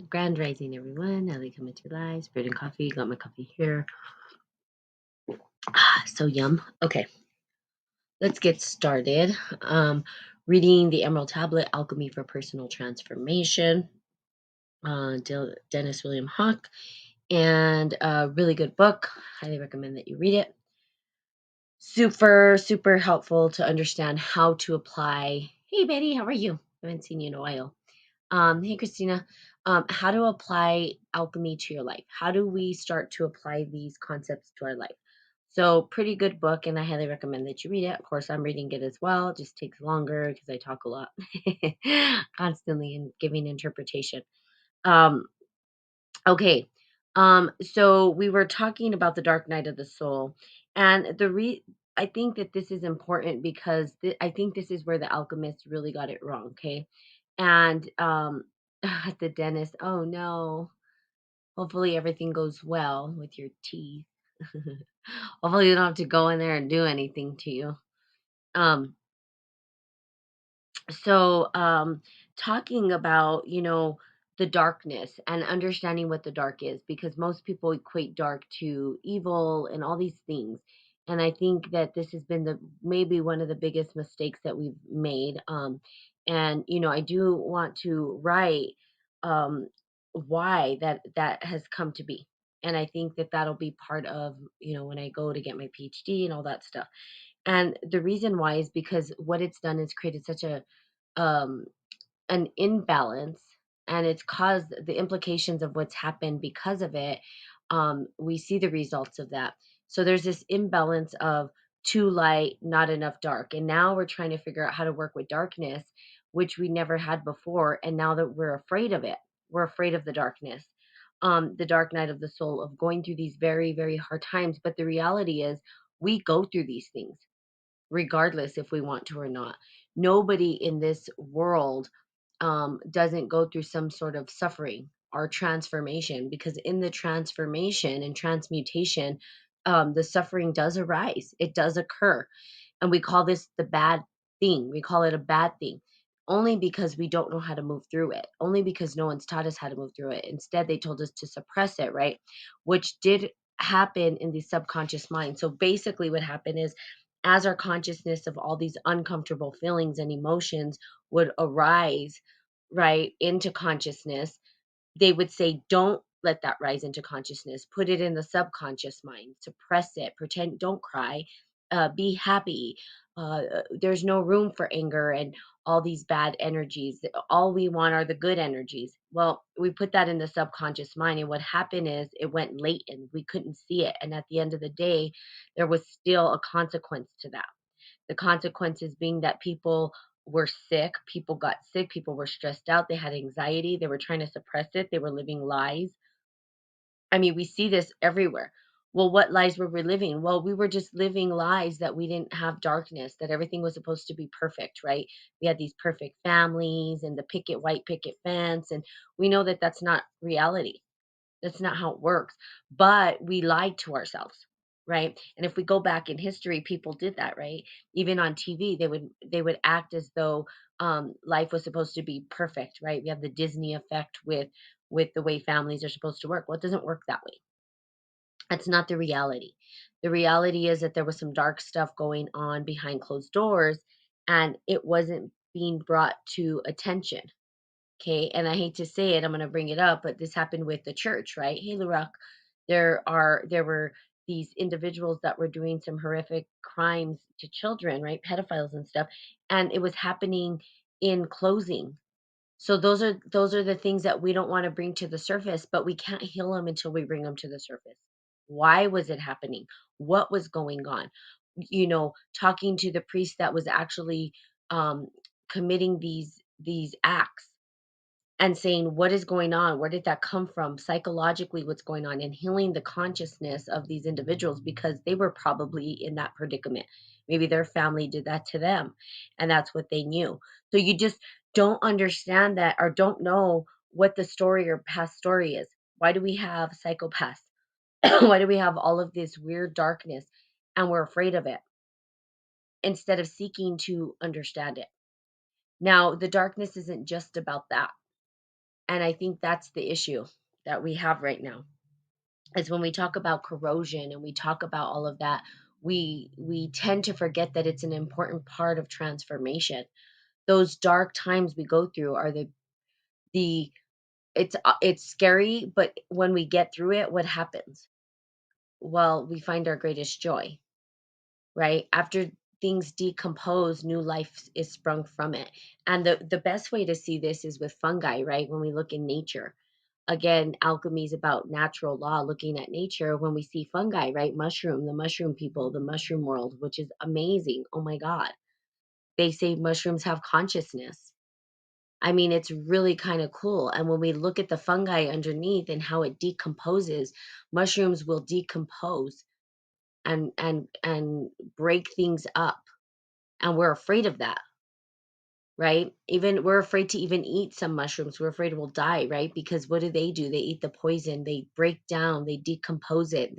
Grand rising, everyone. Ellie coming to live. Spirit and coffee. Got my coffee here. So yum. Okay, let's get started. Reading the Emerald Tablet, Alchemy for Personal Transformation. Dennis William Hawk, and a really good book. Highly recommend that you read it. Super, super helpful to understand how to apply. Hey, Betty, how are you? Haven't seen you in a while. Hey, Christina. How to apply alchemy to your life? How do we start to apply these concepts to our life? So, pretty good book, and I highly recommend that you read it. Of course, I'm reading it as well. It just takes longer because I talk a lot constantly and giving interpretation. Um, okay. So we were talking about the dark night of the soul, and I think that this is important because I think this is where the alchemists really got it wrong. Okay, and at the dentist, oh no, hopefully everything goes well with your teeth. Hopefully you don't have to go in there and do anything to you. Um, so talking about the darkness and understanding what the dark is, because most people equate dark to evil and all these things, and I think that this has been the maybe one of the biggest mistakes that we've made. And I do want to write um why that has come to be, and I think that that'll be part of when I go to get my PhD and all that stuff. And the reason why is because what it's done is created such um, an imbalance, and it's caused the implications of what's happened because of it. We see the results of that. So there's this imbalance of too light, not enough dark. And now we're trying to figure out how to work with darkness, which we never had before. And now that we're afraid of it, we're afraid of the darkness. The dark night of the soul, of going through these very, very hard times. But the reality is, we go through these things regardless if we want to or not. Nobody in this world doesn't go through some sort of suffering or transformation, because in the transformation and transmutation, the suffering does arise, it does occur. And we call this the bad thing. We call it a bad thing only because we don't know how to move through it, only because no one's taught us how to move through it. Instead, they told us to suppress it, right? Which did happen in the subconscious mind. So basically, what happened is, as our consciousness of all these uncomfortable feelings and emotions would arise, right, into consciousness, they would say, don't let that rise into consciousness. Put it in the subconscious mind. Suppress it. Pretend. Don't cry. Be happy. There's no room for anger and all these bad energies. All we want are the good energies. Well, we put that in the subconscious mind, and what happened is it went latent. We couldn't see it, and at the end of the day, there was still a consequence to that. The consequences being that people were sick, people got sick, people were stressed out, they had anxiety, they were trying to suppress it, they were living lies. I mean, we see this everywhere. Well, what lies were we living? Well, we were just living lies that we didn't have darkness, that everything was supposed to be perfect, right? We had these perfect families and the white picket fence, and we know that that's not reality. That's not how it works. But we lied to ourselves, right? And if we go back in history, people did that, right? Even on TV, they would act as though life was supposed to be perfect, right? We have the Disney effect with the way families are supposed to work. Well, it doesn't work that way. That's not the reality. The reality is that there was some dark stuff going on behind closed doors, and it wasn't being brought to attention. Okay, and I hate to say it, I'm gonna bring it up, but this happened with the church, right? Hey, Larock, there were these individuals that were doing some horrific crimes to children, right? Pedophiles and stuff, and it was happening in closing. So those are the things that we don't want to bring to the surface, but we can't heal them until we bring them to the surface. Why was it happening? What was going on? Talking to the priest that was actually um, committing these acts, and saying, what is going on, where did that come from, psychologically, what's going on, and healing the consciousness of these individuals, because they were probably in that predicament. Maybe their family did that to them, and that's what they knew. So you just don't understand that, or don't know what the story or past story is. Why do we have psychopaths? Why do we have all of this weird darkness, and we're afraid of it instead of seeking to understand it? Now, the darkness isn't just about that. And I think that's the issue that we have right now, is when we talk about corrosion and we talk about all of that, we tend to forget that it's an important part of transformation. Those dark times we go through are the it's scary, but when we get through it, what happens? Well, we find our greatest joy, right? After things decompose, new life is sprung from it. And the best way to see this is with fungi, right? When we look in nature. Again, alchemy is about natural law, looking at nature. When we see fungi, right? The mushroom people, the mushroom world, which is amazing. Oh my God. They say mushrooms have consciousness. I mean, it's really kind of cool. And when we look at the fungi underneath and how it decomposes, mushrooms will decompose and break things up. And we're afraid of that, right? Even we're afraid to even eat some mushrooms. We're afraid we'll die, right? Because what do? They eat the poison, they break down, they decompose it,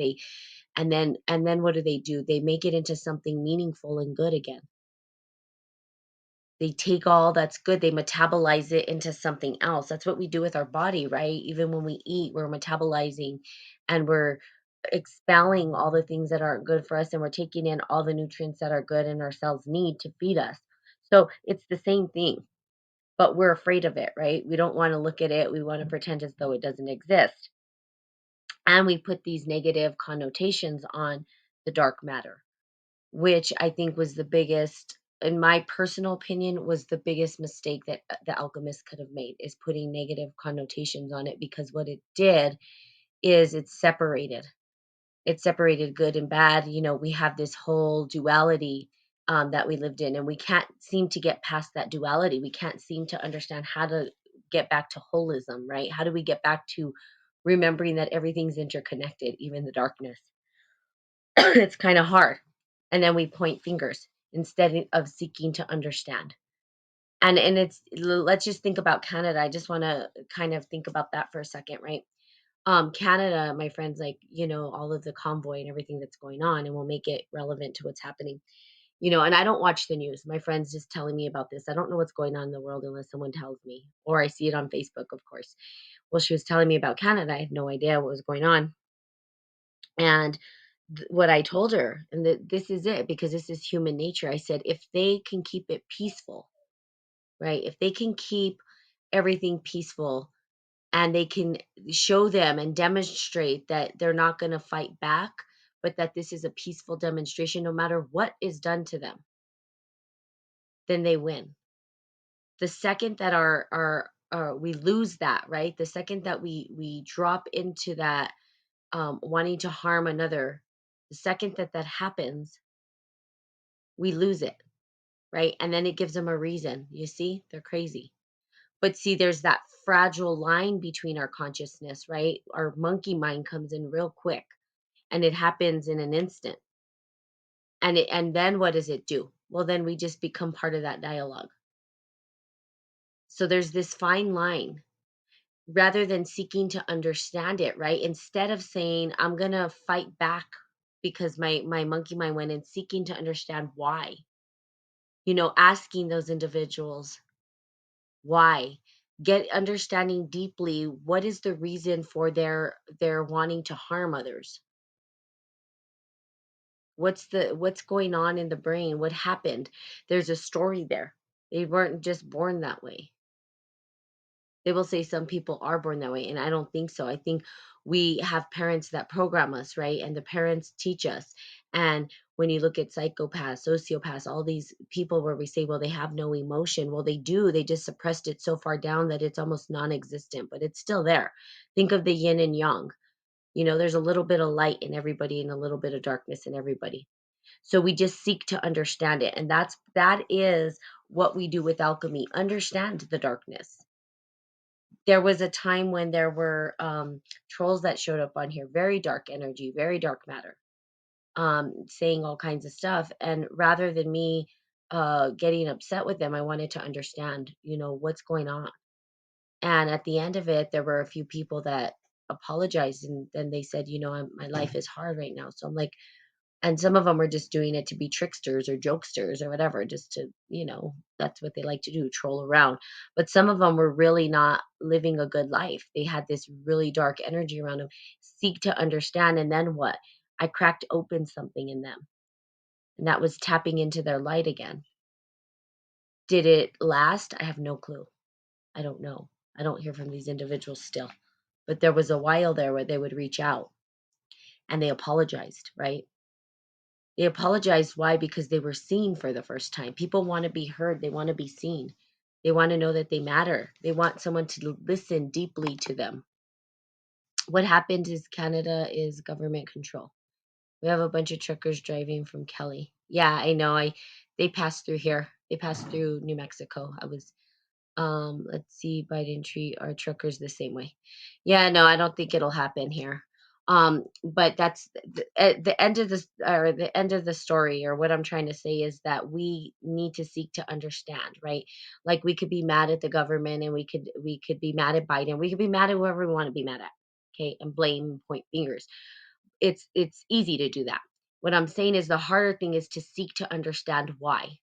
and then what do? They make it into something meaningful and good again. They take all that's good, they metabolize it into something else. That's what we do with our body, right? Even when we eat, we're metabolizing and we're expelling all the things that aren't good for us, and we're taking in all the nutrients that are good and our cells need to feed us. So it's the same thing, but we're afraid of it, right? We don't want to look at it. We want to pretend as though it doesn't exist. And we put these negative connotations on the dark matter, which I think was the biggest, in my personal opinion, was the biggest mistake that the alchemist could have made, is putting negative connotations on it, because what it did is it separated good and bad. We have this whole duality that we lived in, and we can't seem to get past that duality. We can't seem to understand how to get back to holism, right? How do we get back to remembering that everything's interconnected, even the darkness? It's kind of hard. And then we point fingers instead of seeking to understand. And let's just think about Canada. I just want to kind of think about that for a second, right? Canada, my friends, like, all of the convoy and everything that's going on, and we'll make it relevant to what's happening. And I don't watch the news. My friend's just telling me about this. I don't know what's going on in the world unless someone tells me, or I see it on Facebook, of course. Well, she was telling me about Canada. I had no idea what was going on. And what I told her, and this is it, because this is human nature. I said, if they can keep it peaceful, right? If they can keep everything peaceful, and they can show them and demonstrate that they're not going to fight back, but that this is a peaceful demonstration, no matter what is done to them, then they win. The second that we lose that, right? The second that we drop into that, wanting to harm another, the second that that happens, we lose it, right? And then it gives them a reason. You see, they're crazy. But see, there's that fragile line between our consciousness, right? Our monkey mind comes in real quick, and it happens in an instant. And then what does it do? Well, then we just become part of that dialogue. So there's this fine line, rather than seeking to understand it, right? Instead of saying, I'm going to fight back because my monkey mind went in, seeking to understand why, asking those individuals why, get understanding deeply what is the reason for their wanting to harm others. What's going on in the brain? What happened? There's a story there. They weren't just born that way. They will say some people are born that way, and I don't think so. I think we have parents that program us, right? And the parents teach us. And when you look at psychopaths, sociopaths, all these people where we say, well, they have no emotion. Well, they do. They just suppressed it so far down that it's almost non-existent, but it's still there. Think of the yin and yang. There's a little bit of light in everybody and a little bit of darkness in everybody. So we just seek to understand it. And that is what we do with alchemy. Understand the darkness. There was a time when there were trolls that showed up on here, very dark energy, very dark matter, saying all kinds of stuff. And rather than me getting upset with them, I wanted to understand, what's going on. And at the end of it, there were a few people that apologized, and then they said, my life is hard right now. So I'm like, And some of them are just doing it to be tricksters or jokesters or whatever, just to, that's what they like to do, troll around. But some of them were really not living a good life. They had this really dark energy around them. Seek to understand. And then what? I cracked open something in them. And that was tapping into their light again. Did it last? I have no clue. I don't know. I don't hear from these individuals still. But there was a while there where they would reach out and they apologized, right? They apologized. Why? Because they were seen for the first time. People want to be heard. They want to be seen. They want to know that they matter. They want someone to listen deeply to them. What happened is Canada is government control. We have a bunch of truckers driving from Kelly. Yeah, I know. They passed through here. They passed through New Mexico. I was let's see, Biden treat our truckers the same way. Yeah, no, I don't think it'll happen here. But that's at the end of this, or the end of the story, or what I'm trying to say is that we need to seek to understand, right? Like, we could be mad at the government, and we could be mad at Biden. We could be mad at whoever we want to be mad at, okay, and blame and point fingers. It's easy to do that. What I'm saying is the harder thing is to seek to understand why.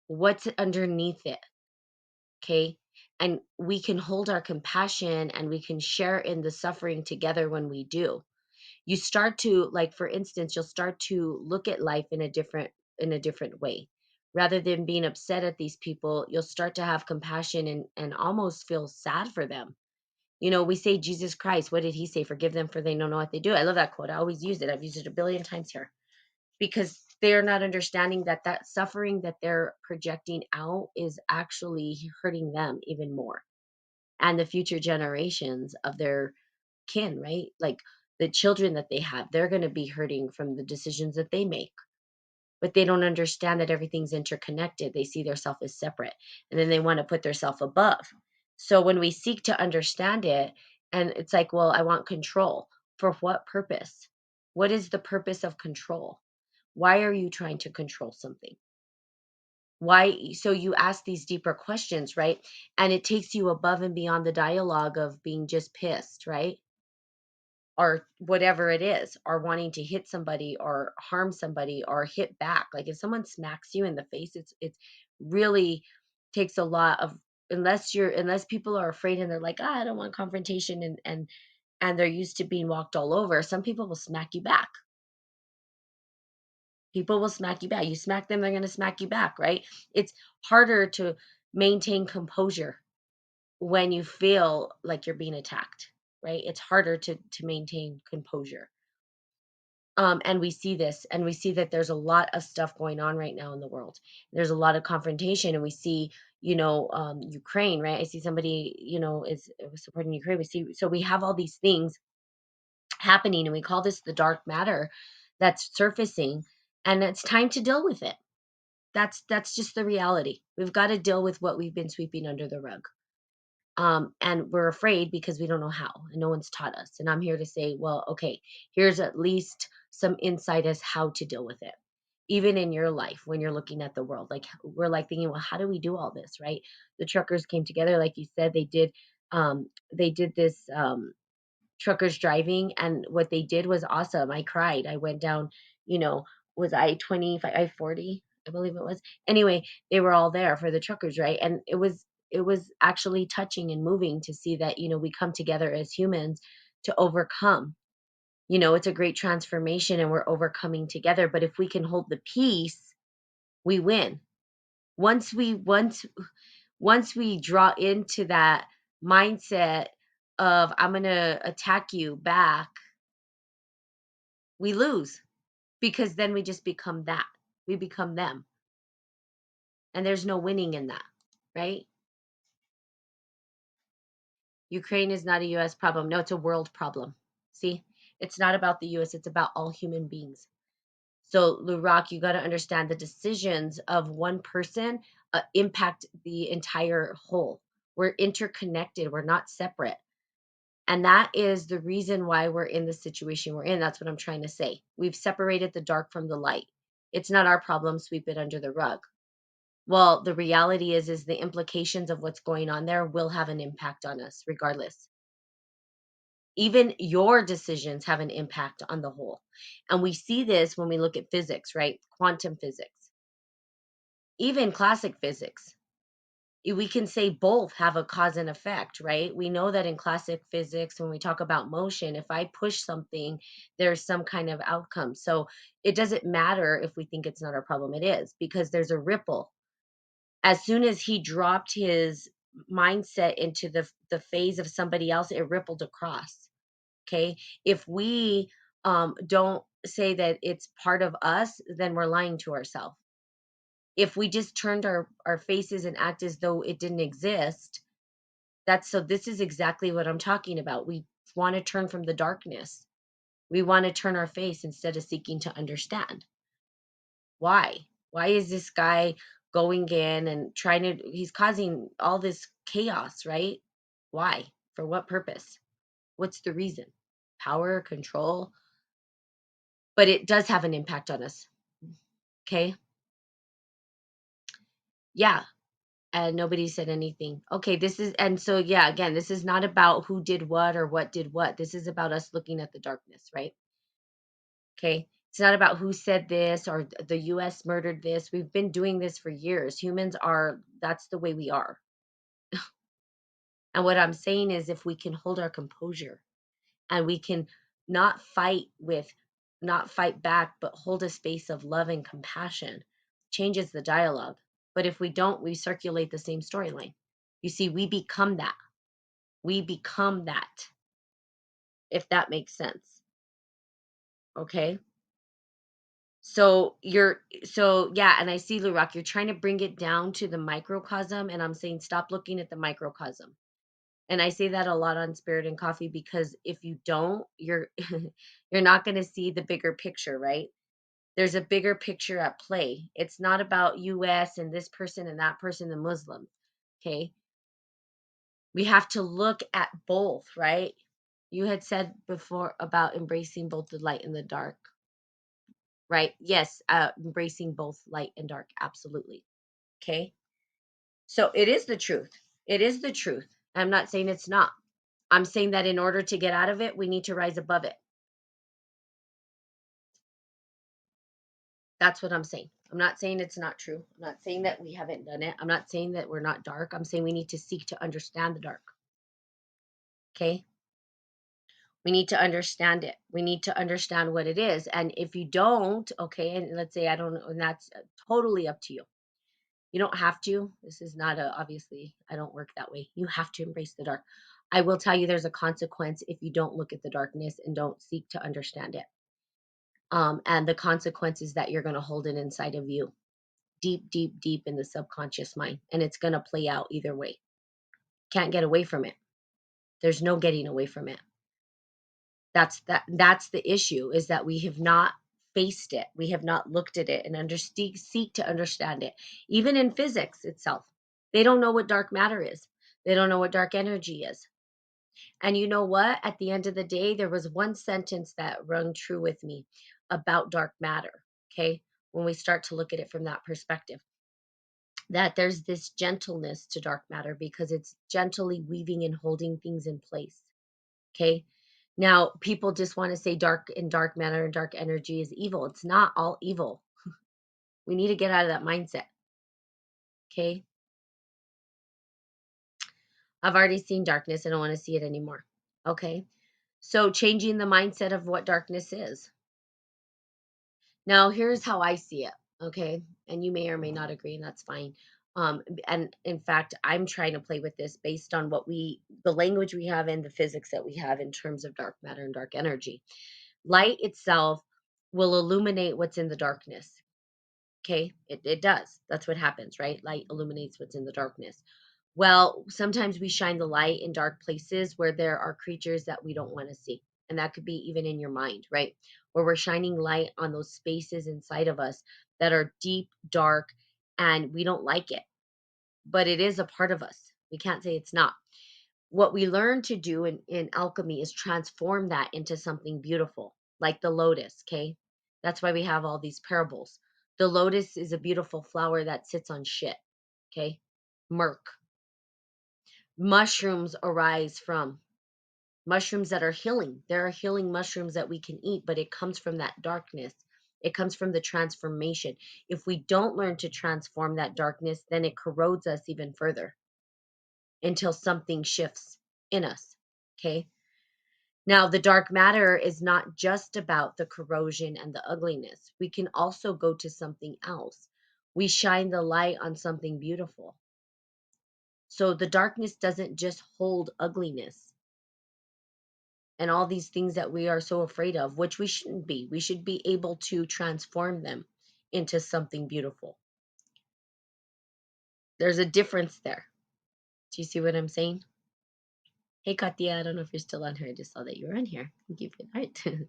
What's underneath it? Okay. And we can hold our compassion and we can share in the suffering together when we do. You start to, like, for instance, you'll start to look at life in a different way. Rather than being upset at these people, you'll start to have compassion and almost feel sad for them. We say Jesus Christ, what did he say? Forgive them for they don't know what they do. I love that quote. I always use it. I've used it a billion times here because they're not understanding that that suffering that they're projecting out is actually hurting them even more, and the future generations of their kin, right? Like, the children that they have, they're going to be hurting from the decisions that they make. But they don't understand that everything's interconnected. They see themselves as separate, and then they want to put themselves above. So when we seek to understand it, and it's like, well, I want control. For what purpose? What is the purpose of control? Why are you trying to control something? Why? So you ask these deeper questions, right? And it takes you above and beyond the dialogue of being just pissed, right? Or whatever it is, or wanting to hit somebody or harm somebody or hit back. Like, if someone smacks you in the face, it's really takes a lot of, unless people are afraid and they're like, I don't want confrontation, and they're used to being walked all over. Some people will smack you back. People will smack you back. You smack them, they're going to smack you back, right? It's harder to maintain composure when you feel like you're being attacked, right? It's harder to maintain composure. And we see this, and we see that there's a lot of stuff going on right now in the world. There's a lot of confrontation, and we see, Ukraine, right? I see somebody, is supporting Ukraine. We see, so we have all these things happening, and we call this the dark matter that's surfacing, and it's time to deal with it. That's just the reality. We've got to deal with what we've been sweeping under the rug. And we're afraid because we don't know how, and no one's taught us. And I'm here to say, well, okay, here's at least some insight as how to deal with it. Even in your life, when you're looking at the world, like, we're like thinking, well, how do we do all this, right? The truckers came together, like you said, they did this truckers driving, and what they did was awesome. I cried. I went down, you know, was I 20, I 40, I believe it was. Anyway, they were all there for the truckers, right? And it was actually touching and moving to see that, we come together as humans to overcome. It's a great transformation, and we're overcoming together. But if we can hold the peace, we win. Once we draw into that mindset of, I'm going to attack you back, we lose, because then we just become that. We become them. And there's no winning in that, right? Ukraine is not a US problem. No, it's a world problem. See, it's not about the US, it's about all human beings. So, Lurak, you got to understand the decisions of one person impact the entire whole. We're interconnected, we're not separate. And that is the reason why we're in the situation we're in. That's what I'm trying to say. We've separated the dark from the light. It's not our problem, sweep it under the rug. Well, the reality is the implications of what's going on there will have an impact on us regardless. Even your decisions have an impact on the whole. And we see this when we look at physics, right? Quantum physics, even classic physics. We can say both have a cause and effect, right? We know that in classic physics, when we talk about motion, if I push something, there's some kind of outcome. So it doesn't matter if we think it's not our problem, it is, because there's a ripple. As soon as he dropped his mindset into the phase of somebody else, it rippled across. Okay. If we don't say that it's part of us, then we're lying to ourselves. If we just turned our faces and act as though it didn't exist, this is exactly what I'm talking about. We want to turn from the darkness. We want to turn our face instead of seeking to understand. Why? Why is this guy going in and he's causing all this chaos, right? Why? For what purpose? What's the reason? Power, control? But it does have an impact on us. Okay. Yeah. And nobody said anything. Okay. And so, yeah, again, this is not about who did what or what did what. This is about us looking at the darkness, right? Okay. It's not about who said this or the US murdered this. We've been doing this for years. That's the way we are. And what I'm saying is, if we can hold our composure and we can not fight with, not fight back, but hold a space of love and compassion, changes the dialogue. But if we don't, we circulate the same storyline. You see, we become that. We become that, if that makes sense. Okay. So and I see, Lurak, you're trying to bring it down to the microcosm, and I'm saying stop looking at the microcosm. And I say that a lot on Spirit and Coffee, because if you don't, you're you're not going to see the bigger picture, right? There's a bigger picture at play. It's not about US and this person and that person, the Muslim. Okay? We have to look at both, right? You had said before about embracing both the light and the dark, right? Yes, embracing both light and dark, absolutely. Okay? So it is the truth. It is the truth. I'm not saying it's not. I'm saying that in order to get out of it, we need to rise above it. That's what I'm saying. I'm not saying it's not true. I'm not saying that we haven't done it. I'm not saying that we're not dark. I'm saying we need to seek to understand the dark. Okay? We need to understand it. We need to understand what it is. And if you don't, okay, and let's say I don't know, and that's totally up to you. You don't have to. This is not obviously, I don't work that way. You have to embrace the dark. I will tell you there's a consequence if you don't look at the darkness and don't seek to understand it. And the consequence is that you're going to hold it inside of you, deep, deep, deep in the subconscious mind. And it's going to play out either way. Can't get away from it. There's no getting away from it. That's the issue, is that we have not faced it. We have not looked at it and seek to understand it. Even in physics itself, they don't know what dark matter is. They don't know what dark energy is. And you know what? At the end of the day, there was one sentence that rung true with me about dark matter. Okay. When we start to look at it from that perspective, that there's this gentleness to dark matter because it's gently weaving and holding things in place. Okay. Now, people just want to say dark matter and dark energy is evil. It's not all evil. We need to get out of that mindset. Okay. I've already seen darkness. I don't want to see it anymore. Okay. So, changing the mindset of what darkness is. Now, here's how I see it, okay? And you may or may not agree, and that's fine. And in fact, I'm trying to play with this based on the language we have and the physics that we have in terms of dark matter and dark energy. Light itself will illuminate what's in the darkness. Okay, it does. That's what happens, right? Light illuminates what's in the darkness. Well, sometimes we shine the light in dark places where there are creatures that we don't want to see. And that could be even in your mind, right? Where we're shining light on those spaces inside of us that are deep, dark, and we don't like it. But it is a part of us. We can't say it's not. What we learn to do in alchemy is transform that into something beautiful, like the lotus, okay? That's why we have all these parables. The lotus is a beautiful flower that sits on shit, okay? Murk. Mushrooms arise from. mushrooms that are healing. There are healing mushrooms that we can eat, but it comes from that darkness. It comes from the transformation. If we don't learn to transform that darkness, then it corrodes us even further until something shifts in us. Okay. Now, the dark matter is not just about the corrosion and the ugliness. We can also go to something else. We shine the light on something beautiful. So the darkness doesn't just hold ugliness and all these things that we are so afraid of, which we shouldn't be. We should be able to transform them into something beautiful. There's a difference there. Do you see what I'm saying? Hey, Katya, I don't know if you're still on here. I just saw that you were on here. Thank you for that.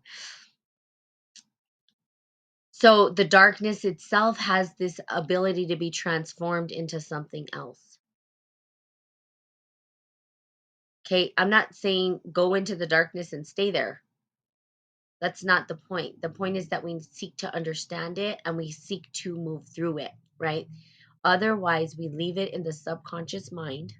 So the darkness itself has this ability to be transformed into something else. Okay, I'm not saying go into the darkness and stay there. That's not the point. The point is that we seek to understand it and we seek to move through it, right? Otherwise, we leave it in the subconscious mind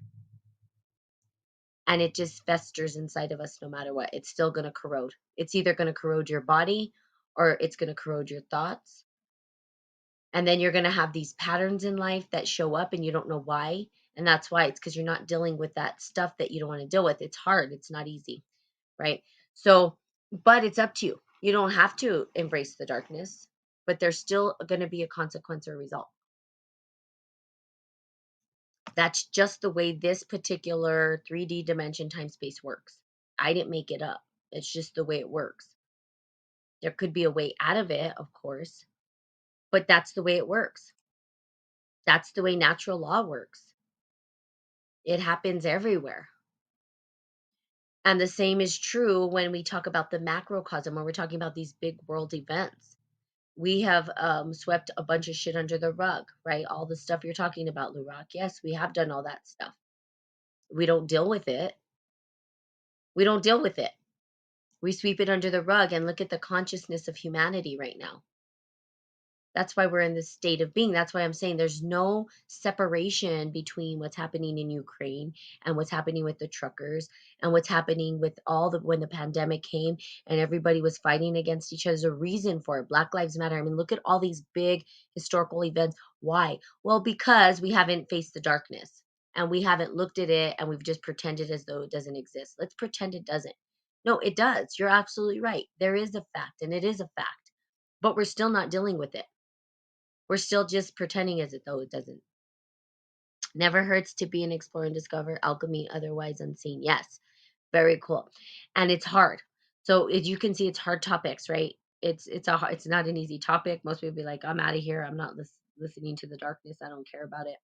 and it just festers inside of us no matter what. It's still going to corrode. It's either going to corrode your body or it's going to corrode your thoughts. And then you're going to have these patterns in life that show up and you don't know why. And that's why it's because you're not dealing with that stuff that you don't want to deal with. It's hard, it's not easy, right? So, but it's up to you. You don't have to embrace the darkness, but there's still going to be a consequence or result. That's just the way this particular 3D dimension time space works. I didn't make it up. It's just the way it works. There could be a way out of it, of course, but that's the way it works. That's the way natural law works. It happens everywhere. And the same is true when we talk about the macrocosm, when we're talking about these big world events. We have swept a bunch of shit under the rug, right? All the stuff you're talking about, Lurak. Yes, we have done all that stuff. We don't deal with it. We don't deal with it. We sweep it under the rug and look at the consciousness of humanity right now. That's why we're in this state of being. That's why I'm saying there's no separation between what's happening in Ukraine and what's happening with the truckers and what's happening with all the when the pandemic came and everybody was fighting against each other. There's a reason for it. Black Lives Matter. I mean, look at all these big historical events. Why? Well, because we haven't faced the darkness and we haven't looked at it and we've just pretended as though it doesn't exist. Let's pretend it doesn't. No, it does. You're absolutely right. There is a fact and it is a fact, but we're still not dealing with it. We're still just pretending as though it doesn't. Never hurts to be an explorer and discover alchemy otherwise unseen. Yes, very cool. And it's hard. So as you can see, it's hard topics, right? It's not an easy topic. Most people be like, I'm out of here. I'm not listening to the darkness. I don't care about it.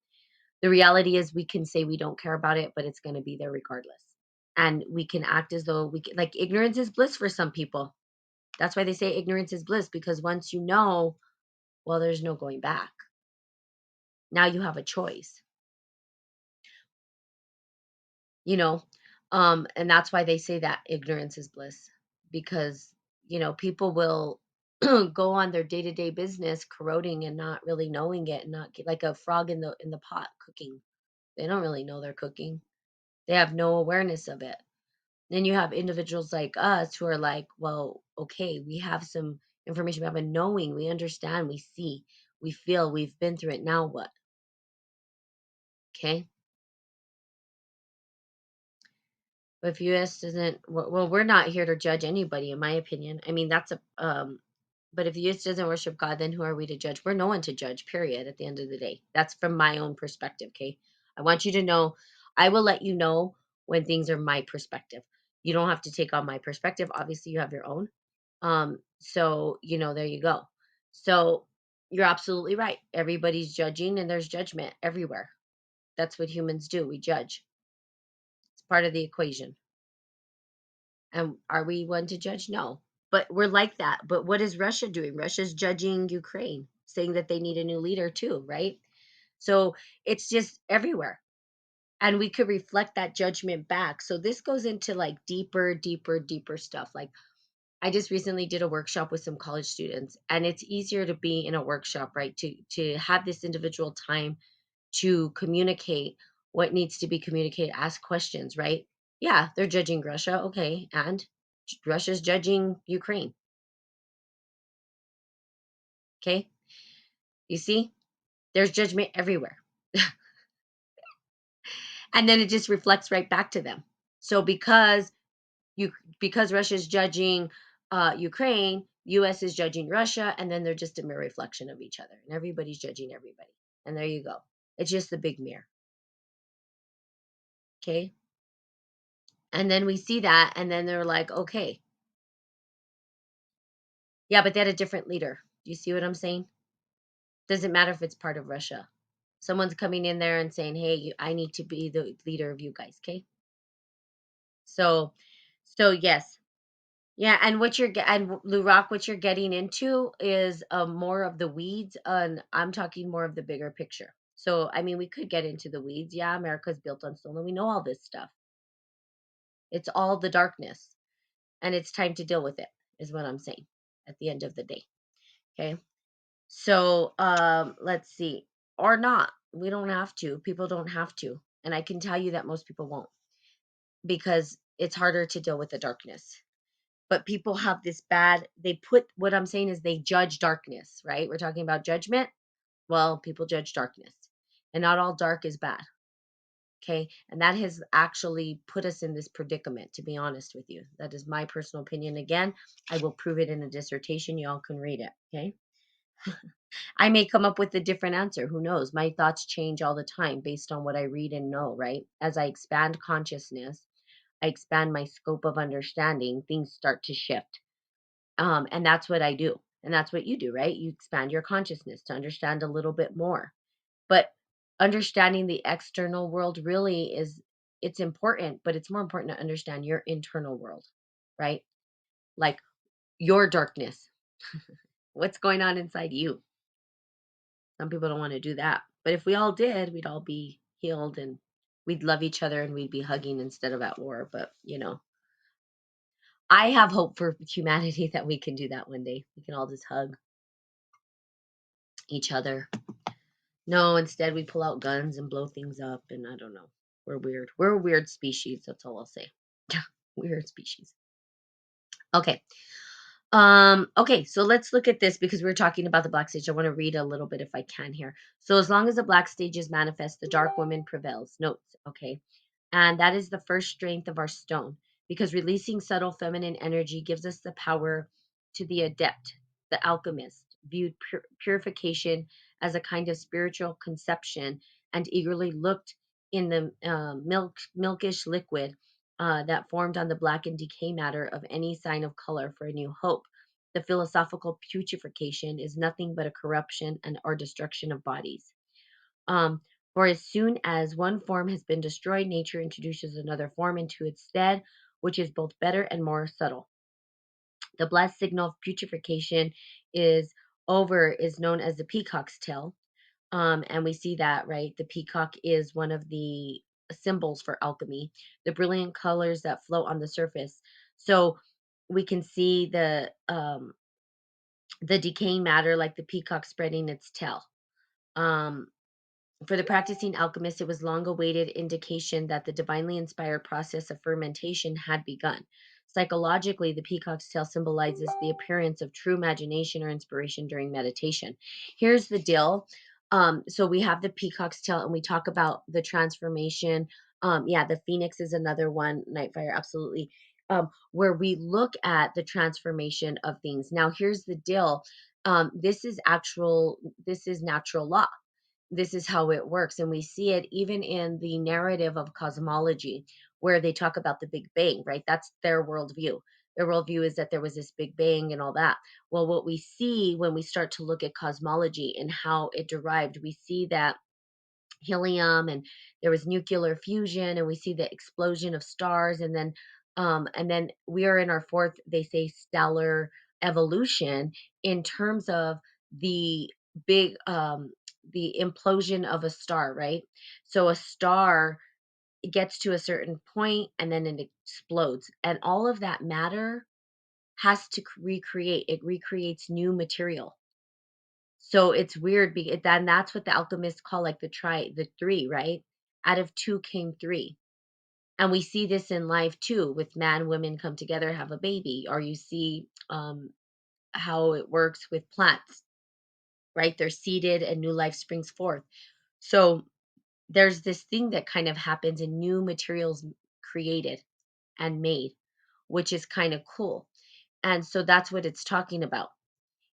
The reality is we can say we don't care about it, but it's going to be there regardless. And we can act as though we can, like ignorance is bliss for some people. That's why they say ignorance is bliss, because once you know, well, there's no going back. Now you have a choice, you know. And that's why they say that ignorance is bliss, because people will go on their day-to-day business corroding and not really knowing it, and not like a frog in the pot cooking. They don't really know they're cooking. They have no awareness of it. Then you have individuals like us who are like, well, okay, we have some information, we have a knowing, we understand, we see, we feel, we've been through it. Now what? Okay. But if US doesn't, well, we're not here to judge anybody, in my opinion. I mean, but if the US doesn't worship God, then who are we to judge? We're no one to judge, period, at the end of the day. That's from my own perspective, okay? I want you to know, I will let you know when things are my perspective. You don't have to take on my perspective. Obviously, you have your own. So, there you go. So, you're absolutely right. Everybody's judging and there's judgment everywhere. That's what humans do. We judge. It's part of the equation. And are we one to judge? No. But we're like that. But what is Russia doing? Russia's judging Ukraine, saying that they need a new leader too, right? So it's just everywhere. And we could reflect that judgment back. So this goes into like deeper, deeper, deeper stuff. Like I just recently did a workshop with some college students, and it's easier to be in a workshop, right? To have this individual time to communicate what needs to be communicated, ask questions, right? Yeah, they're judging Russia. Okay. And Russia's judging Ukraine. Okay. You see, there's judgment everywhere. And then it just reflects right back to them. So you because Russia's judging Ukraine, US is judging Russia, and then they're just a mere reflection of each other. And everybody's judging everybody. And there you go. It's just the big mirror. Okay. And then we see that, and then they're like, okay, yeah, but they had a different leader. Do you see what I'm saying? Doesn't matter if it's part of Russia. Someone's coming in there and saying, hey, I need to be the leader of you guys. Okay. So, so yes. Yeah, and Lou Rock, what you're getting into is more of the weeds, and I'm talking more of the bigger picture. So, I mean, we could get into the weeds. Yeah, America's built on stone, and we know all this stuff. It's all the darkness, and it's time to deal with it, is what I'm saying at the end of the day. Okay. So, let's see. Or not. We don't have to. People don't have to. And I can tell you that most people won't because it's harder to deal with the darkness. But people have this bad, they put, what I'm saying is they judge darkness, right? We're talking about judgment. Well, people judge darkness. And not all dark is bad. Okay. And that has actually put us in this predicament, to be honest with you. That is my personal opinion. Again, I will prove it in a dissertation. Y'all can read it. Okay. I may come up with a different answer. Who knows? My thoughts change all the time based on what I read and know, right? As I expand consciousness, I expand my scope of understanding, things start to shift. And that's what I do. And that's what you do, right? You expand your consciousness to understand a little bit more. But understanding the external world really is, it's important, but it's more important to understand your internal world, right? Like your darkness, what's going on inside you. Some people don't want to do that. But if we all did, we'd all be healed and we'd love each other and we'd be hugging instead of at war. But, I have hope for humanity that we can do that one day. We can all just hug each other. No, instead we pull out guns and blow things up. And I don't know. We're weird. We're a weird species. That's all I'll say. Weird species. Okay. Okay, so let's look at this because we're talking about the black stage. I want to read a little bit if I can here. So as long as the black stage is manifest, the dark woman prevails. Notes, okay. And that is the first strength of our stone because releasing subtle feminine energy gives us the power to the adept, the alchemist, viewed purification as a kind of spiritual conception and eagerly looked in the milkish liquid that formed on the blackened decay matter of any sign of color for a new hope. The philosophical putrefaction is nothing but a corruption and or destruction of bodies. Um, for as soon as one form has been destroyed, nature introduces another form into its stead, which is both better and more subtle. The blessed signal of putrefaction is known as the peacock's tail. And we see that, right? The peacock is one of the symbols for alchemy, the brilliant colors that float on the surface. So we can see the decaying matter like the peacock spreading its tail. Um, for the practicing alchemist, it was long awaited indication that the divinely inspired process of fermentation had begun. Psychologically, the peacock's tail symbolizes the appearance of true imagination or inspiration during meditation. Here's the deal. So we have the peacock's tail, and we talk about the transformation. Yeah, the phoenix is another one. Nightfire, absolutely. Where we look at the transformation of things. Now, here's the deal. This is actual. This is natural law. This is how it works. And we see it even in the narrative of cosmology, where they talk about the Big Bang, right? That's their worldview. Their worldview is that there was this Big Bang and all that. Well, what we see when we start to look at cosmology and how it derived, we see that helium and there was nuclear fusion and we see the explosion of stars and then we are in our fourth, they say, stellar evolution in terms of the big the implosion of a star, right? So a star gets to a certain point and then it explodes and all of that matter has to recreate, it recreates new material. So it's weird because that's what the alchemists call like the three, right? Out of two came three. And we see this in life too, with man, women come together, have a baby, or you see how it works with plants, right? They're seeded and new life springs forth. So there's this thing that kind of happens and new materials created and made, which is kind of cool. And so that's what it's talking about.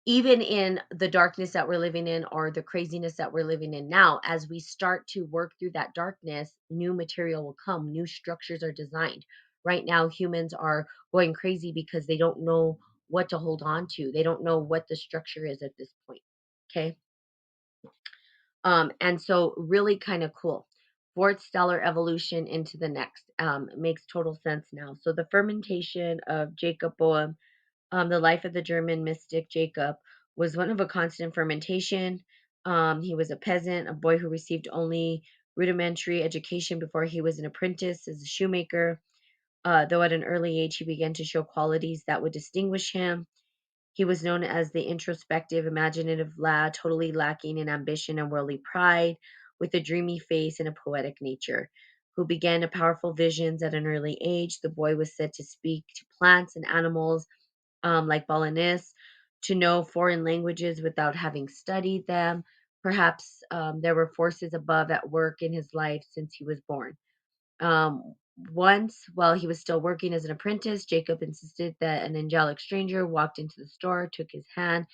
Even in the darkness that we're living in or the craziness that we're living in now, as we start to work through that darkness, new material will come, new structures are designed. Right now, humans are going crazy because they don't know what to hold on to. They don't know what the structure is at this point. Okay. And so really kind of cool. Fourth stellar evolution into the next. It makes total sense now. So the fermentation of Jacob Boehm, the life of the German mystic Jacob, was one of a constant fermentation. He was a peasant, a boy who received only rudimentary education before he was an apprentice as a shoemaker. Though at an early age he began to show qualities that would distinguish him. He was known as the introspective, imaginative lad, totally lacking in ambition and worldly pride, with a dreamy face and a poetic nature, who began powerful visions at an early age. The boy was said to speak to plants and animals, like Balinese, to know foreign languages without having studied them. Perhaps there were forces above at work in his life since he was born. Once, while he was still working as an apprentice, Jacob insisted that an angelic stranger walked into the store, took his hand,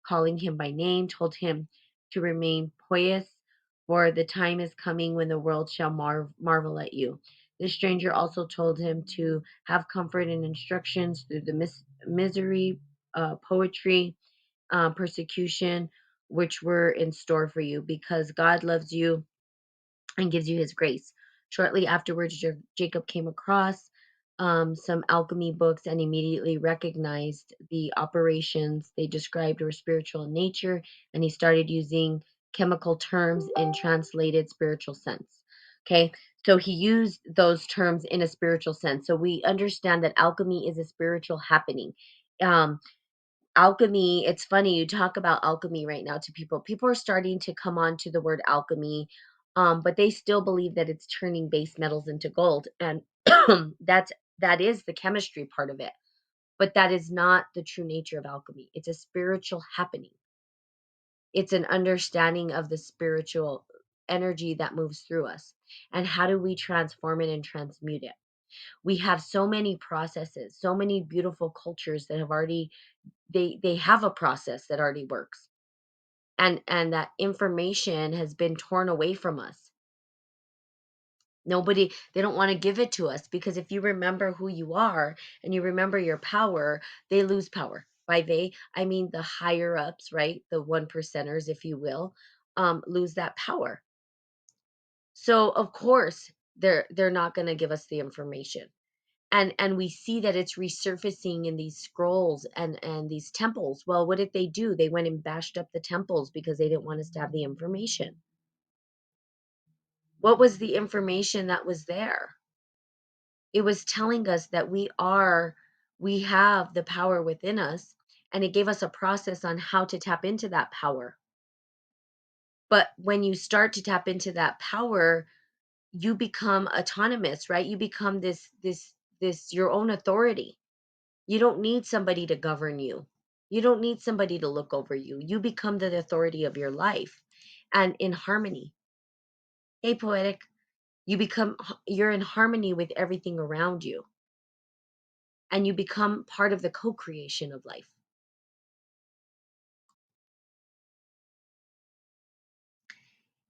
calling him by name, told him to remain pious, for the time is coming when the world shall marvel at you. The stranger also told him to have comfort and instructions through the misery, poetry, persecution, which were in store for you, because God loves you and gives you his grace. Shortly afterwards, Jacob came across some alchemy books and immediately recognized the operations they described were spiritual in nature, and he started using chemical terms in translated spiritual sense. Okay, so he used those terms in a spiritual sense. So we understand that alchemy is a spiritual happening. Um, Alchemy, it's funny you talk about alchemy right now to people. People are starting to come on to the word alchemy, but they still believe that it's turning base metals into gold, and that's that is the chemistry part of it, but that is not the true nature of alchemy. It's a spiritual happening. It's an understanding of the spiritual energy that moves through us, and how do we transform it and transmute it. We have so many processes, so many beautiful cultures that have already, they have a process that already works, and that information has been torn away from us. Nobody, they don't want to give it to us, because if you remember who you are and you remember your power, they lose power. By they, I mean the higher ups, right? The one percenters, if you will, lose that power. So of course they're not going to give us the information. And we see that it's resurfacing in these scrolls and these temples. Well, what did they do? They went and bashed up the temples because they didn't want us to have the information. What was the information that was there? It was telling us that we have the power within us, and it gave us a process on how to tap into that power. But when you start to tap into that power, you become autonomous, right? You become this your own authority. You don't need somebody to govern you. You don't need somebody to look over you. You become the authority of your life, and in harmony. Hey, poetic, you're in harmony with everything around you, and you become part of the co-creation of life.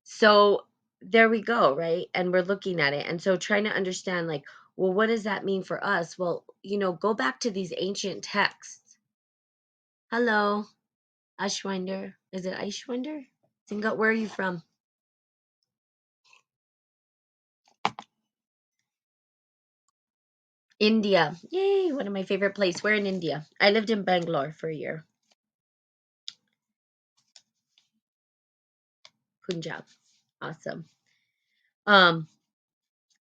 So there we go, right? And we're looking at it. And so trying to understand, like, well, what does that mean for us? Well, go back to these ancient texts. Hello, Ashwinder. Is it Ashwinder? Singa, where are you from? India. Yay, one of my favorite places. Where in India? I lived in Bangalore for a year. Punjab. Awesome. Um,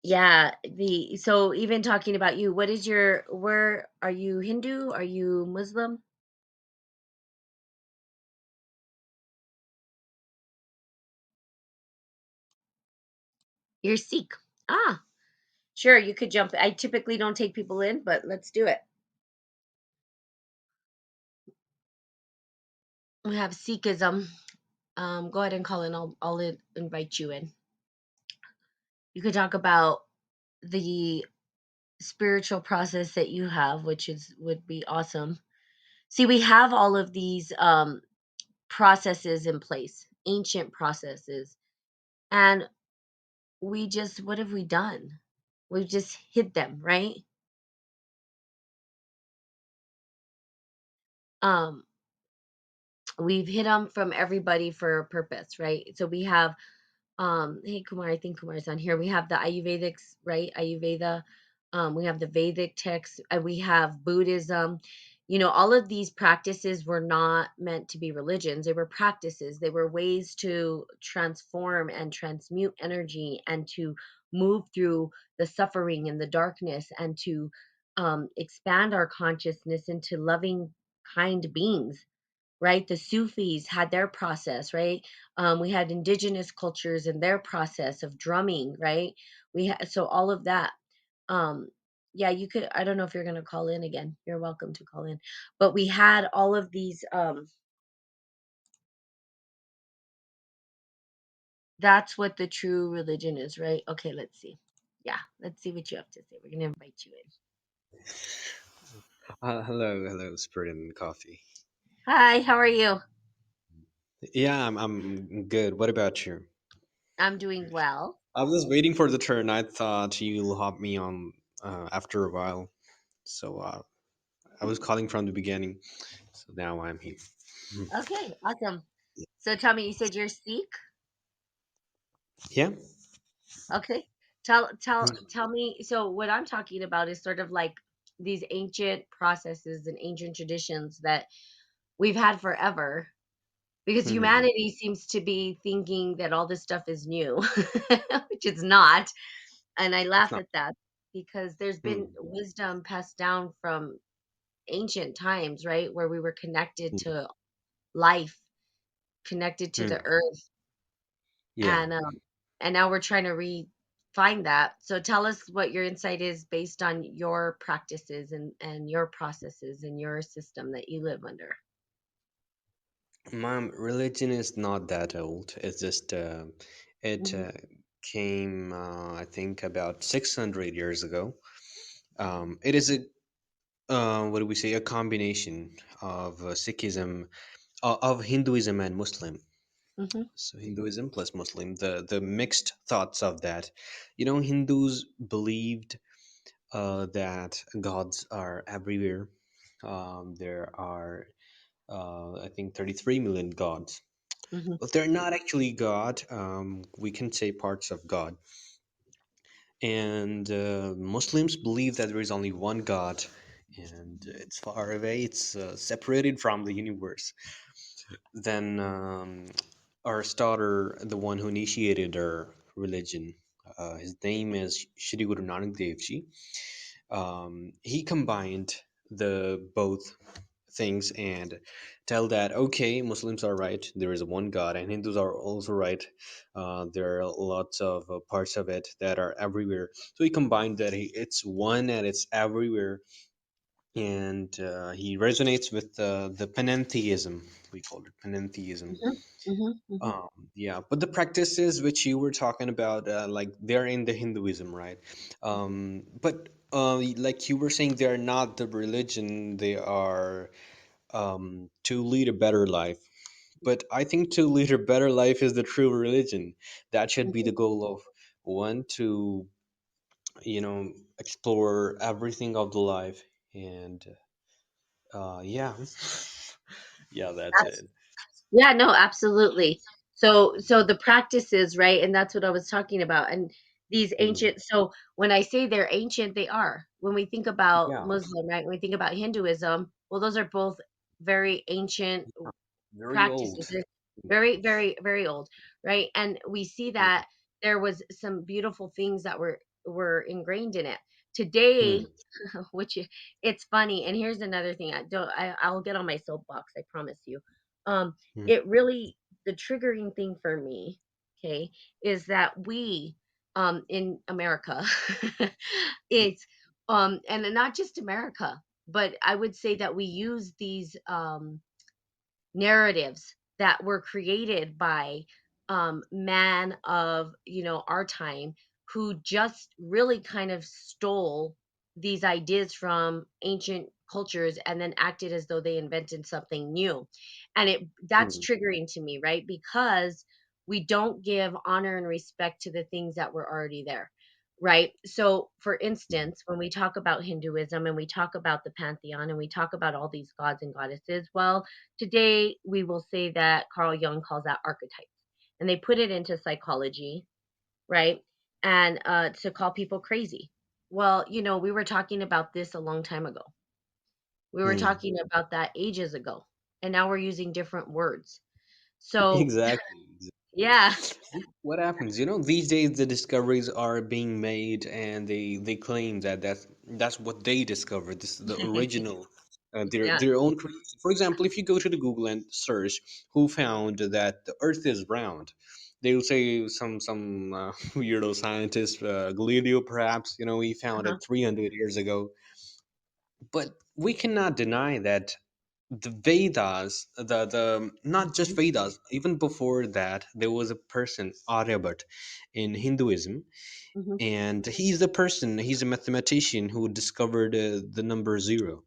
yeah, the so even talking about you, what is your where are you Hindu? Are you Muslim? You're Sikh. Ah, Sure, you could jump. I typically don't take people in, but let's do it. We have Sikhism. Go ahead and call in. I'll invite you in. You could talk about the spiritual process that you have, which is would be awesome. See, we have all of these processes in place, ancient processes, and we just what have we done? We've just hid them, right? Um, we've hid them from everybody for a purpose, right? So we have hey Kumar, I think Kumar's on here. We have the Ayurvedics, right? Ayurveda. We have the Vedic texts, we have Buddhism. You know, all of these practices were not meant to be religions. They were practices. They were ways to transform and transmute energy and to move through the suffering and the darkness and to expand our consciousness into loving, kind beings, right? The Sufis had their process, right? We had indigenous cultures and their process of drumming, right? So all of that. Um, yeah, you could. I don't know if you're going to call in again. You're welcome to call in. But we had all of these. That's what the true religion is, right? Okay, let's see. Yeah, let's see what you have to say. We're going to invite you in. Hello, Spirit and Coffee. Hi, how are you? Yeah, I'm good. What about you? I'm doing well. I was waiting for the turn. I thought you'll hop me on after a while, so I was calling from the beginning. So now I'm here. Okay, awesome. So tell me, you said you're Sikh? Yeah. Okay. Tell me, so what I'm talking about is sort of like these ancient processes and ancient traditions that we've had forever, because Hmm. humanity seems to be thinking that all this stuff is new, which it's not. And I It's laugh not. at that because there's been Hmm. wisdom passed down from ancient times, right? Where we were connected to life, connected to Hmm. the earth, Yeah. and now we're trying to find that. So tell us what your insight is based on your practices and your processes and your system that you live under. Mom, religion is not that old. It's just it Hmm. came, I think, about 600 years ago. It is a what do we say? A combination of Sikhism, of Hinduism and Muslim. Hmm. So Hinduism plus Muslim, the mixed thoughts of that. You know, Hindus believed that gods are everywhere. There are, I think, 33 million gods. Hmm. But they're not actually God. We can say parts of God. And Muslims believe that there is only one God, and it's far away. It's separated from the universe. Then our starter, the one who initiated our religion, his name is Shri Guru Nanak Dev Ji. He combined the both things and tell that okay, Muslims are right, there is one God, and Hindus are also right. There are lots of parts of it that are everywhere. So he combined that it's one and it's everywhere, and he resonates with the panentheism. We call it panentheism. Hmm. Hmm. Hmm. Yeah, but the practices which you were talking about, like they're in the Hinduism, right? But like you were saying, they're not the religion. They are to lead a better life. But I think to lead a better life is the true religion. That should be Hmm. the goal of one, to explore everything of the life, and yeah, yeah, that's it. Yeah, no, absolutely. So the practices, right? And that's what I was talking about. And these Hmm. ancient, so when I say they're ancient, they are. When we think about Yeah, Muslim, right? When we think about Hinduism, well, those are both very ancient very practices. old. They're very, very, very old, right? And we see that there was some beautiful things that were ingrained in it. Today, Hmm. which it's funny, and here's another thing. I'll get on my soapbox, I promise you. Hmm. It really, the triggering thing for me, okay, is that we in America. It's and not just America, but I would say that we use these narratives that were created by man of our time, who just really kind of stole these ideas from ancient cultures and then acted as though they invented something new. And that's Hmm. triggering to me, right? Because we don't give honor and respect to the things that were already there, right? So for instance, when we talk about Hinduism and we talk about the pantheon and we talk about all these gods and goddesses, well, today, we will say that Carl Jung calls that archetypes, and they put it into psychology, right? And to call people crazy. Well, we were talking about this a long time ago. We were Hmm. talking about that ages ago, and now we're using different words. So, Exactly. yeah, What happens? These days the discoveries are being made, and they claim that that's what they discovered. This is the original, their yeah, their own creation. For example, if you go to the Google and search who found that the Earth is round, they will say some weirdo scientist, Galileo perhaps. He found uh-huh, it 300 years ago. But we cannot deny that the Vedas, the not just mhm, Vedas, even before that, there was a person, Aryabhat, in Hinduism, mhm, and he's a mathematician who discovered the number zero.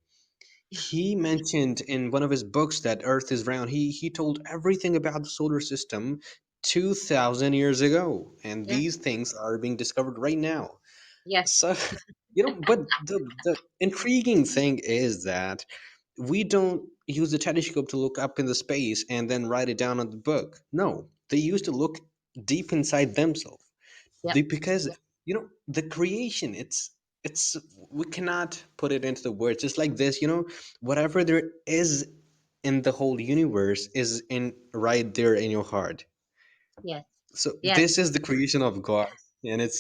He mentioned in one of his books that Earth is round. He told everything about the solar system 2,000 years ago, and yeah, these things are being discovered right now. yes, So, but the intriguing thing is that we don't use the telescope to look up in the space and then write it down on the book. No, they used to look deep inside themselves. yep, Because the creation, it's we cannot put it into the words. Just like this, whatever there is in the whole universe is in right there in your heart. yes, So yes. this is the creation of God, and it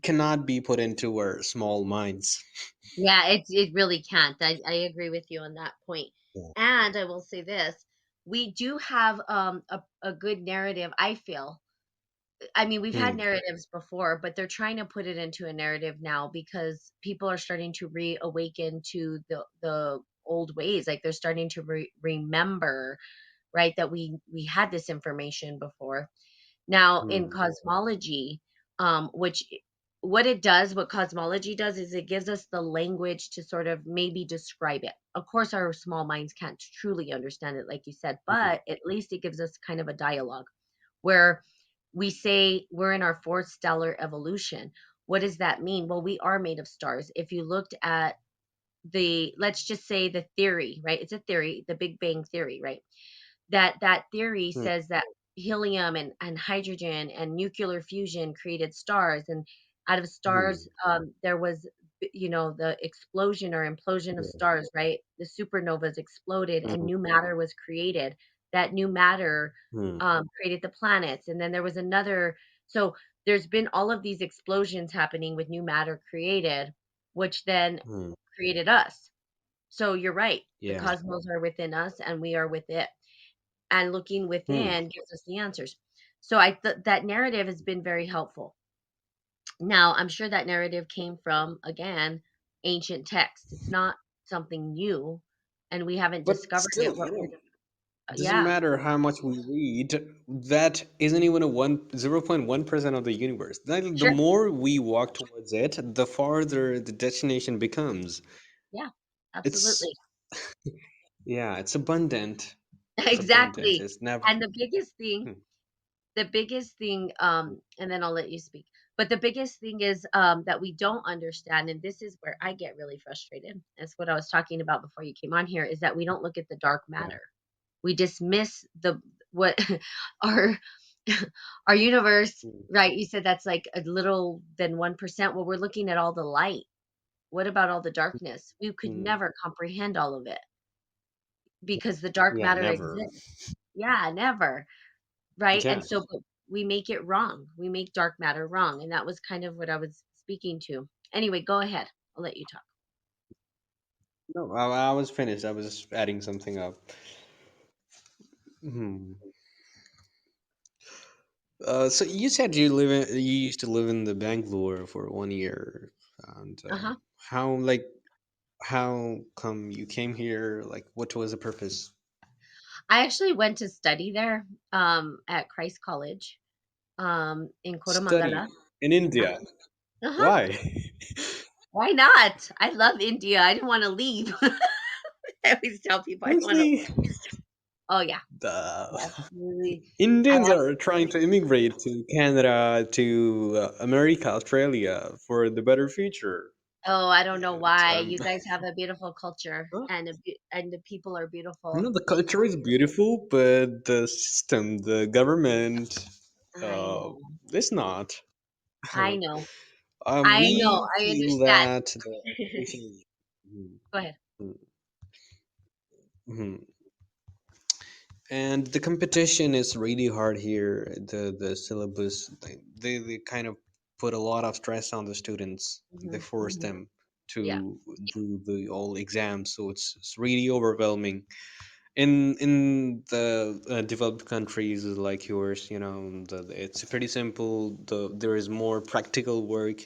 cannot be put into our small minds. Yeah, it really can't. I agree with you on that point. Yeah. And I will say this, we do have a good narrative, I feel. I mean, we've had Hmm. narratives before, but they're trying to put it into a narrative now because people are starting to reawaken to the old ways. Like they're starting to remember, right, that we had this information before. Now, in Hmm. cosmology, which what it does, what cosmology does is it gives us the language to sort of maybe describe it. Of course, our small minds can't truly understand it, like you said, Hmm. but at least it gives us kind of a dialogue where we say we're in our fourth stellar evolution. What does that mean? Well, we are made of stars. If you looked at let's just say the theory, right? It's a theory, the Big Bang theory, right? That theory Hmm. says that helium and hydrogen and nuclear fusion created stars, and out of stars Hmm. there was the explosion or implosion of Yeah. stars, right? The supernovas exploded and Hmm. new matter was created. That new matter Hmm. created the planets, and then there was another. So there's been all of these explosions happening with new matter created, which then Hmm. created us. So you're right, the Yeah. cosmos are within us and we are with it, and looking Hmm. within gives us the answers. So that narrative has been very helpful. Now, I'm sure that narrative came from, again, ancient texts. It's not something new, and we haven't But discovered still, it. What we're doesn't Yeah, matter how much we read. That isn't even a 0.1% of the universe. The sure, more we walk towards it, the farther the destination becomes. yeah, It's absolutely. Yeah, it's abundant. It's abundant. Exactly. It's never. And Hmm. the biggest thing, and then I'll let you speak. But the biggest thing is that we don't understand, and this is where I get really frustrated. That's what I was talking about before you came on here, is that we don't look at the dark Yeah. matter. We dismiss the what our our universe, Hmm. right? You said that's like a little than 1%. Well, we're looking at all the light. What about all the darkness? We could Hmm. never comprehend all of it because the dark Yeah, matter never. exists. Yeah, never. Right? Yeah. And so but we make it wrong. We make dark matter wrong, and that was kind of what I was speaking to. Anyway, go ahead. I'll let you talk. No, I was finished. I was just adding something up. Hmm. So you said you used to live in the Bangalore for 1 year, and Uh-huh. how come you came here? Like, what was the purpose? I actually went to study there, at Christ College, in Study Koramangala. in India. Uh-huh. Uh-huh. Why? Why not? I love India. I didn't wanna leave. I always tell people I don't wanna Honestly, leave. Oh, yeah. the Yes, really. I Indians are trying to immigrate to Canada, to America, Australia for the better future. Oh, I don't know And why. You guys have a beautiful culture, huh? and and the people are beautiful. No, the culture is beautiful, but the system, the government, I uh, know. is not. I know. I know. We I feel understand. that the education is. Mhm, Go ahead. mhm. And the competition is really hard here. The syllabus, they kind of put a lot of stress on the students. They Mhm, force mhm. them Yeah. to do the all exams, so it's really overwhelming. In the developed countries like yours, it's pretty simple. There is more practical work,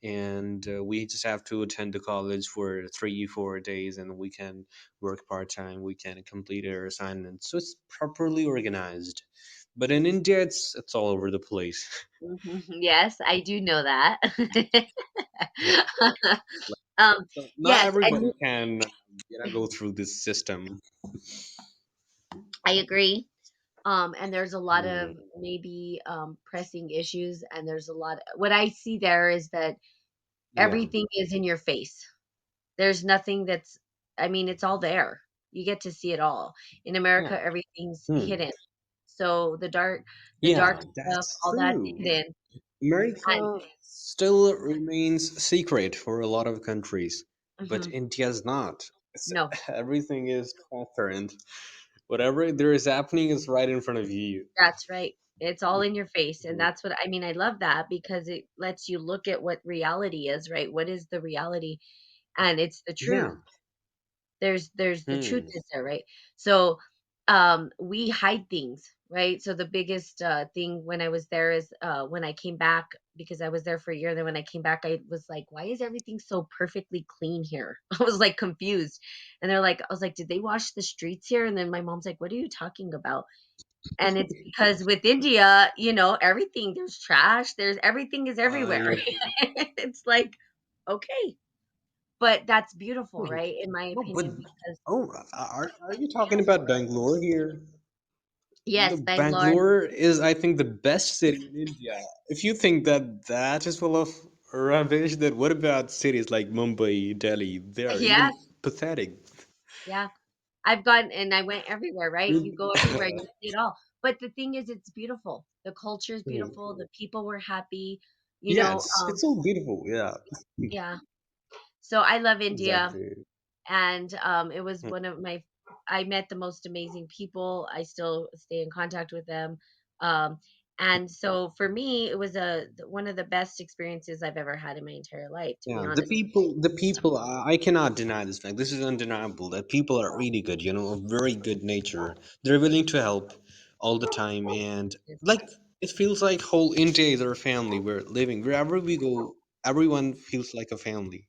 and we just have to attend the college for 3 4 days, and we can work part-time, we can complete our assignments, so it's properly organized. But in India, it's all over the place. Mhm. Yes, I do know that. Yeah, Um, so not yes, and everybody can go through this system. I agree. And there's a lot of Mm. maybe pressing issues, and there's a lot. What I see there is that Yeah. everything is in your face. There's nothing that's, I mean, it's all there. You get to see it all. In Yeah. America, everything's Hmm. hidden. So the Yeah, dark stuff, that's all that's true. hidden. And America still remains secret for a lot of countries, but mhm, India's not. no, Everything is transparent. Whatever there is happening is right in front of you. that's right. It's all in your face. And Mhm. that's what I mean. I love that because it lets you look at what reality is, right? What is the reality? And it's the truth. Yeah. There's the truth Hmm. is there, right? So we hide things, right? So the biggest thing when I was there is when I came back, because I was there for a year, then when I came back I was like, why is everything so perfectly clean here? I was like confused. And they're like, I was like, did they wash the streets here? And then my mom's like, what are you talking about? And it's because with India, everything, there's trash, there's everything is everywhere. I It's like, okay, but that's beautiful, Hmm. right? In my No, but opinion, because are you talking about Bangalore here? The yes, Bangalore. Bangalore is, I think, the best city in India. If you think that that is full of rubbish, then what about cities like Mumbai, Delhi? They are Yes, even pathetic. yeah. I've gone and I went everywhere, right? You Mm. go everywhere, you see it all. But the thing is, it's beautiful. The culture is beautiful. The people were happy. You Yeah, know, it's so beautiful. Yeah, yeah. So I love India, exactly. and it was one of my. I met the most amazing people. I still stay in contact with them, um, and so for me, it was one of the best experiences I've ever had in my entire life. To be Yeah, honest. the people, I cannot deny this fact. This is undeniable that people are really good, of very good nature. They're willing to help all the time. And like, it feels like whole India is our family. We're living wherever we go, everyone feels like a family.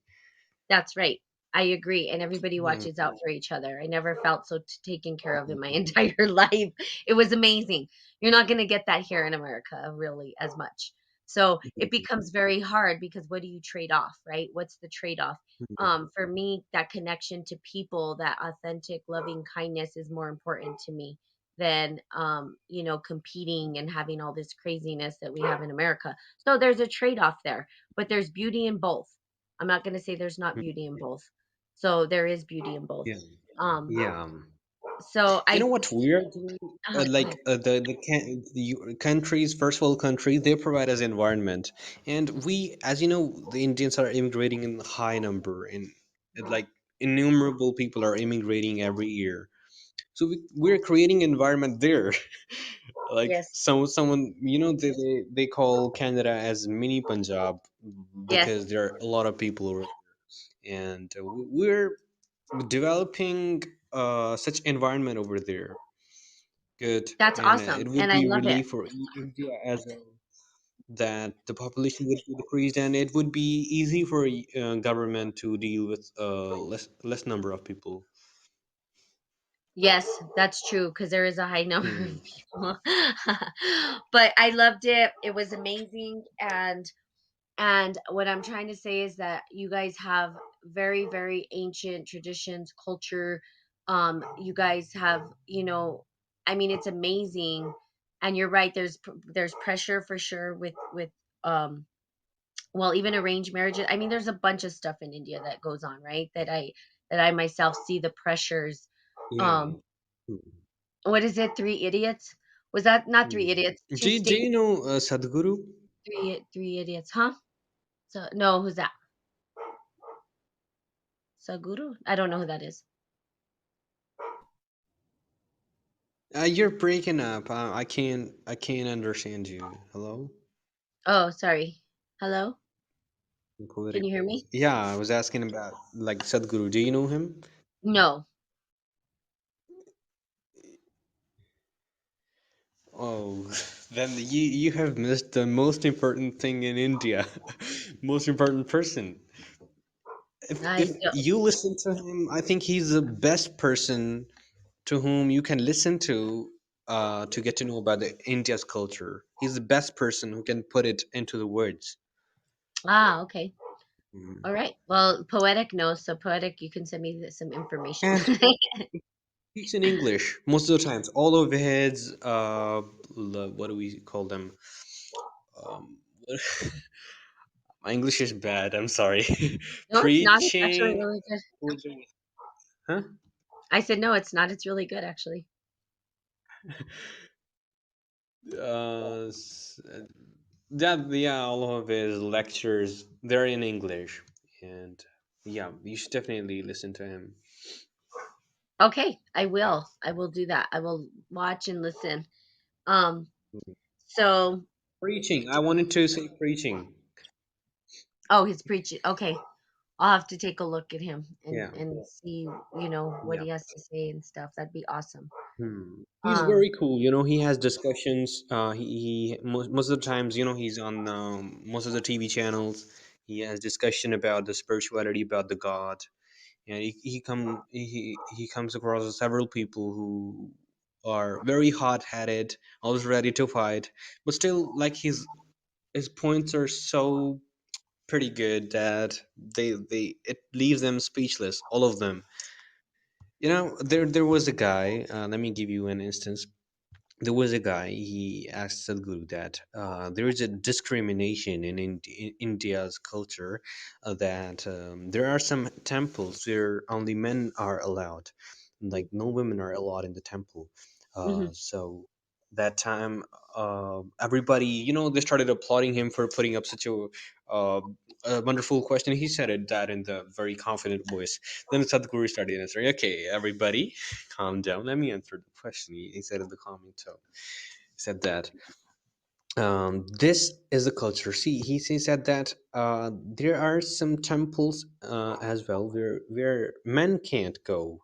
That's right. I agree, and everybody Mhm. watches out for each other. I never felt so taken care of in my entire life. It was amazing. You're not going to get that here in America, really, as much. So it becomes very hard because what do you trade off, right? What's the trade off? For me, that connection to people, that authentic, loving kindness is more important to me than competing and having all this craziness that we have in America. So there's a trade off there, but there's beauty in both. I'm not going to say there's not beauty in both. So there is beauty in both. Yeah, Um, yeah. so You know I, what we are doing? go ahead. The countries, first world countries, they provide us environment, and we, as you know, the Indians are immigrating in high number, and like innumerable people are immigrating every year. So we're creating environment there. Like Yes, someone, they call Canada as mini Punjab yes, because there are a lot of people over, and we're developing such environment over there. good, That's and awesome, it would and I be love it. relief for India as a that the population would be decreased, and it would be easy for government to deal with less number of people. Yes, that's true because there is a high number Hmm. of people. But I loved it. It was amazing, and what I'm trying to say is that you guys have very, very ancient traditions, culture. You guys have, I mean, it's amazing. And you're right. There's pressure for sure with um, well, even arranged marriages. I mean, there's a bunch of stuff in India that goes on, right? That I myself see the pressures. Yeah. Um, Hmm. what is it? Three idiots? Was that not three Hmm. idiots? Two Do state you know Sadhguru? three idiots, huh? So no, who's that? Saguru? I don't know who that is. You're breaking up. I can't understand you. Hello? Oh, sorry. Hello? Can Poetic you hear voice. me? Yeah, I was asking about like Sadhguru. Do you know him? No. Oh, then you have missed the most important thing in India. Most important person. I If don't. you listen to him, I think he's the best person to whom you can listen to get to know about the India's culture. He's the best person who can put it into the words. Ah, okay. Mm. All right. Well, poetic knows, so poetic, you can send me some information. And speaks in English most of the times. All of his what do we call them? What My English is bad. I'm sorry. No, it's not. It's actually Preaching. really good. Huh? I said no, it's not. It's really good, actually. Yeah, all of his lectures they're in English, and yeah, you should definitely listen to him. Okay, I will. I will do that. I will watch and listen. Um. So, Preaching. I wanted to say preaching. oh, he's preaching. Okay, I'll have to take a look at him and Yeah, see, what yeah. he has to say and stuff. That'd be awesome. He's Um. very cool. He has discussions. Most of the times, he's on most of the TV channels. He has discussion about the spirituality, about the God, and he comes across several people who are very hot-headed, always ready to fight, but still, like his points are so pretty good that they it leaves them speechless, all of them. There was a guy. Let me give you an instance. There was a guy, he asked Sadhguru that there is a discrimination in India's culture, that there are some temples where only men are allowed, like no women are allowed in the temple. Mhm. So that time, everybody, they started applauding him for putting up such uh, a wonderful question. He said that in the very confident voice. Then Sadhguru started answering, okay, everybody, calm down. Let me answer the question. He said in the calming tone. He said that this is a culture. See, he said that there are some temples as well where men can't go,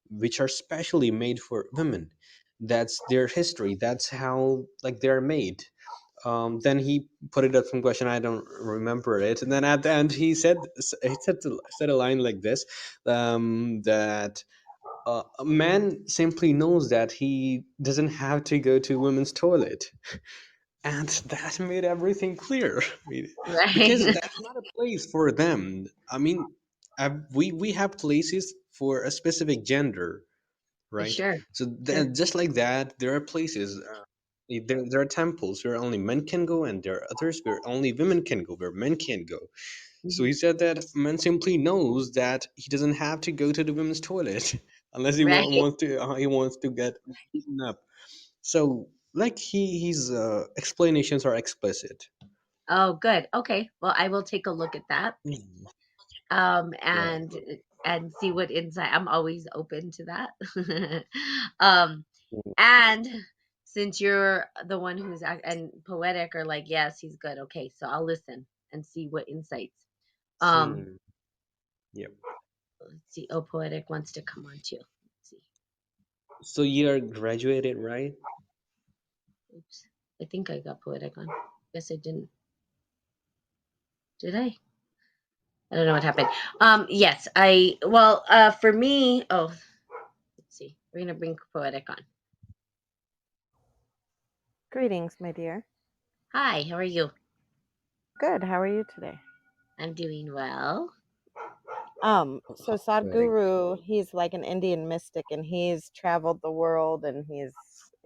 which are specially made for women. That's their history. That's how like they're made. Then he put it up some question. I don't remember it. And then at the end, he said a line like this, that a man simply knows that he doesn't have to go to women's toilet, and that made everything clear. I mean, because Right. that's not a place for them. I mean, we have places for a specific gender, right? Sure. So Sure. then, just like that, there are places. There are temples where only men can go, and there are others where only women can go, where men can't go. So Mhm. he said that man simply knows that he doesn't have to go to the women's toilet unless Right. he wants to get beaten up. So like his explanations are explicit. Oh, good. Okay. Well, I will take a look at that. Mm. Um, Right. and and see what insight. I'm always open to that. um, and since you're the one who's and poetic are like, yes, he's good. Okay, so I'll listen and see what insights. Um, Hmm. Yep. let's see. Oh, poetic wants to come on too. Let's see. So you're graduated, right? Oops. I think I got poetic on. Guess I didn't. Did I? I don't know what happened. Yes, I well, for me, oh, let's see. We're gonna bring poetic on. Greetings, my dear. Hi, how are you? Good. How are you today? I'm doing well. So Poetic. Sadhguru, he's like an Indian mystic, and he's traveled the world, and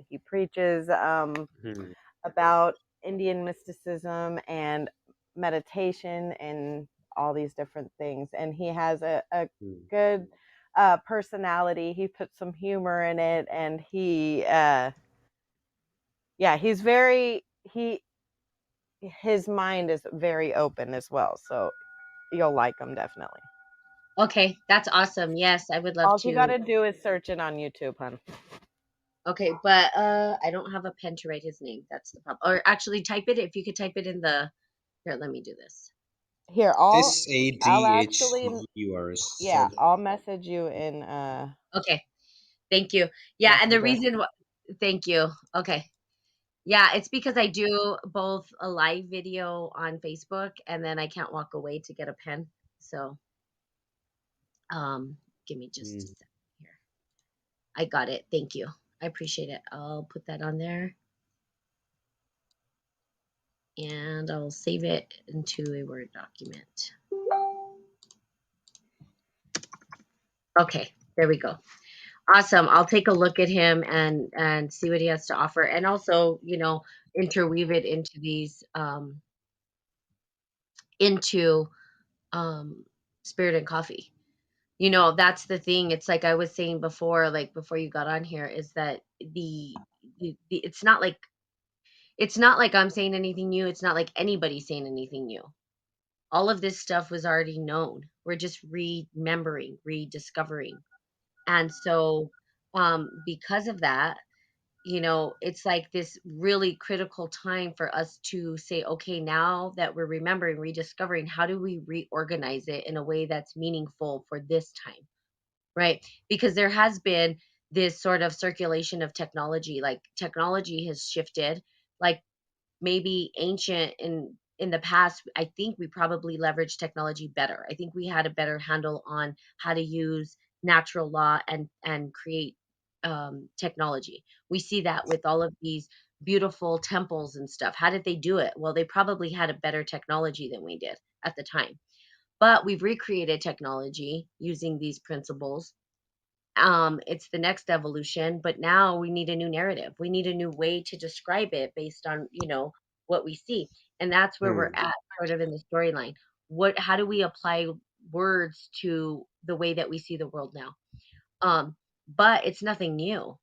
he preaches Hmm. about Indian mysticism and meditation and all these different things. And he has a Hmm. good personality. He puts some humor in it, and yeah, he's very he his mind is very open as well. So you'll like him definitely. Okay, that's awesome. Yes, I would love All you got to. to do is search it on YouTube, hon. Okay, but I don't have a pen to write his name. That's the problem. Or actually, type it. If you could type it in the here, let me do this. Here, I'll actually Sadhguru. yeah, I'll message you in Okay, thank you. Yeah, and the Messenger. reason. Thank you. Okay. Yeah, it's because I do both a live video on Facebook and then I can't walk away to get a pen. So, um, give me just a Hmm. second here. I got it. Thank you. I appreciate it. I'll put that on there and I'll save it into a Word document. Okay, there we go. Awesome. I'll take a look at him and see what he has to offer and also, interweave it into these into um spirit and coffee. That's the thing. It's like I was saying before, like before you got on here, is that it's not like I'm saying anything new. It's not like anybody's saying anything new. All of this stuff was already known. We're just remembering, rediscovering. And so because of that, it's like this really critical time for us to say, okay, now that we're remembering, rediscovering, how do we reorganize it in a way that's meaningful for this time? Right? Because there has been this sort of circulation of technology, like technology has shifted, like maybe ancient in the past, I think we probably leveraged technology better. I think we had a better handle on how to use natural law and create technology. We see that with all of these beautiful temples and stuff. How did they do it? Well, they probably had a better technology than we did at the time. But we've recreated technology using these principles. It's the next evolution, but now we need a new narrative. We need a new way to describe it based on what we see, and that's where we're Hmm. at, sort of in the storyline. How do we apply words to the way that we see the world now? But it's nothing new.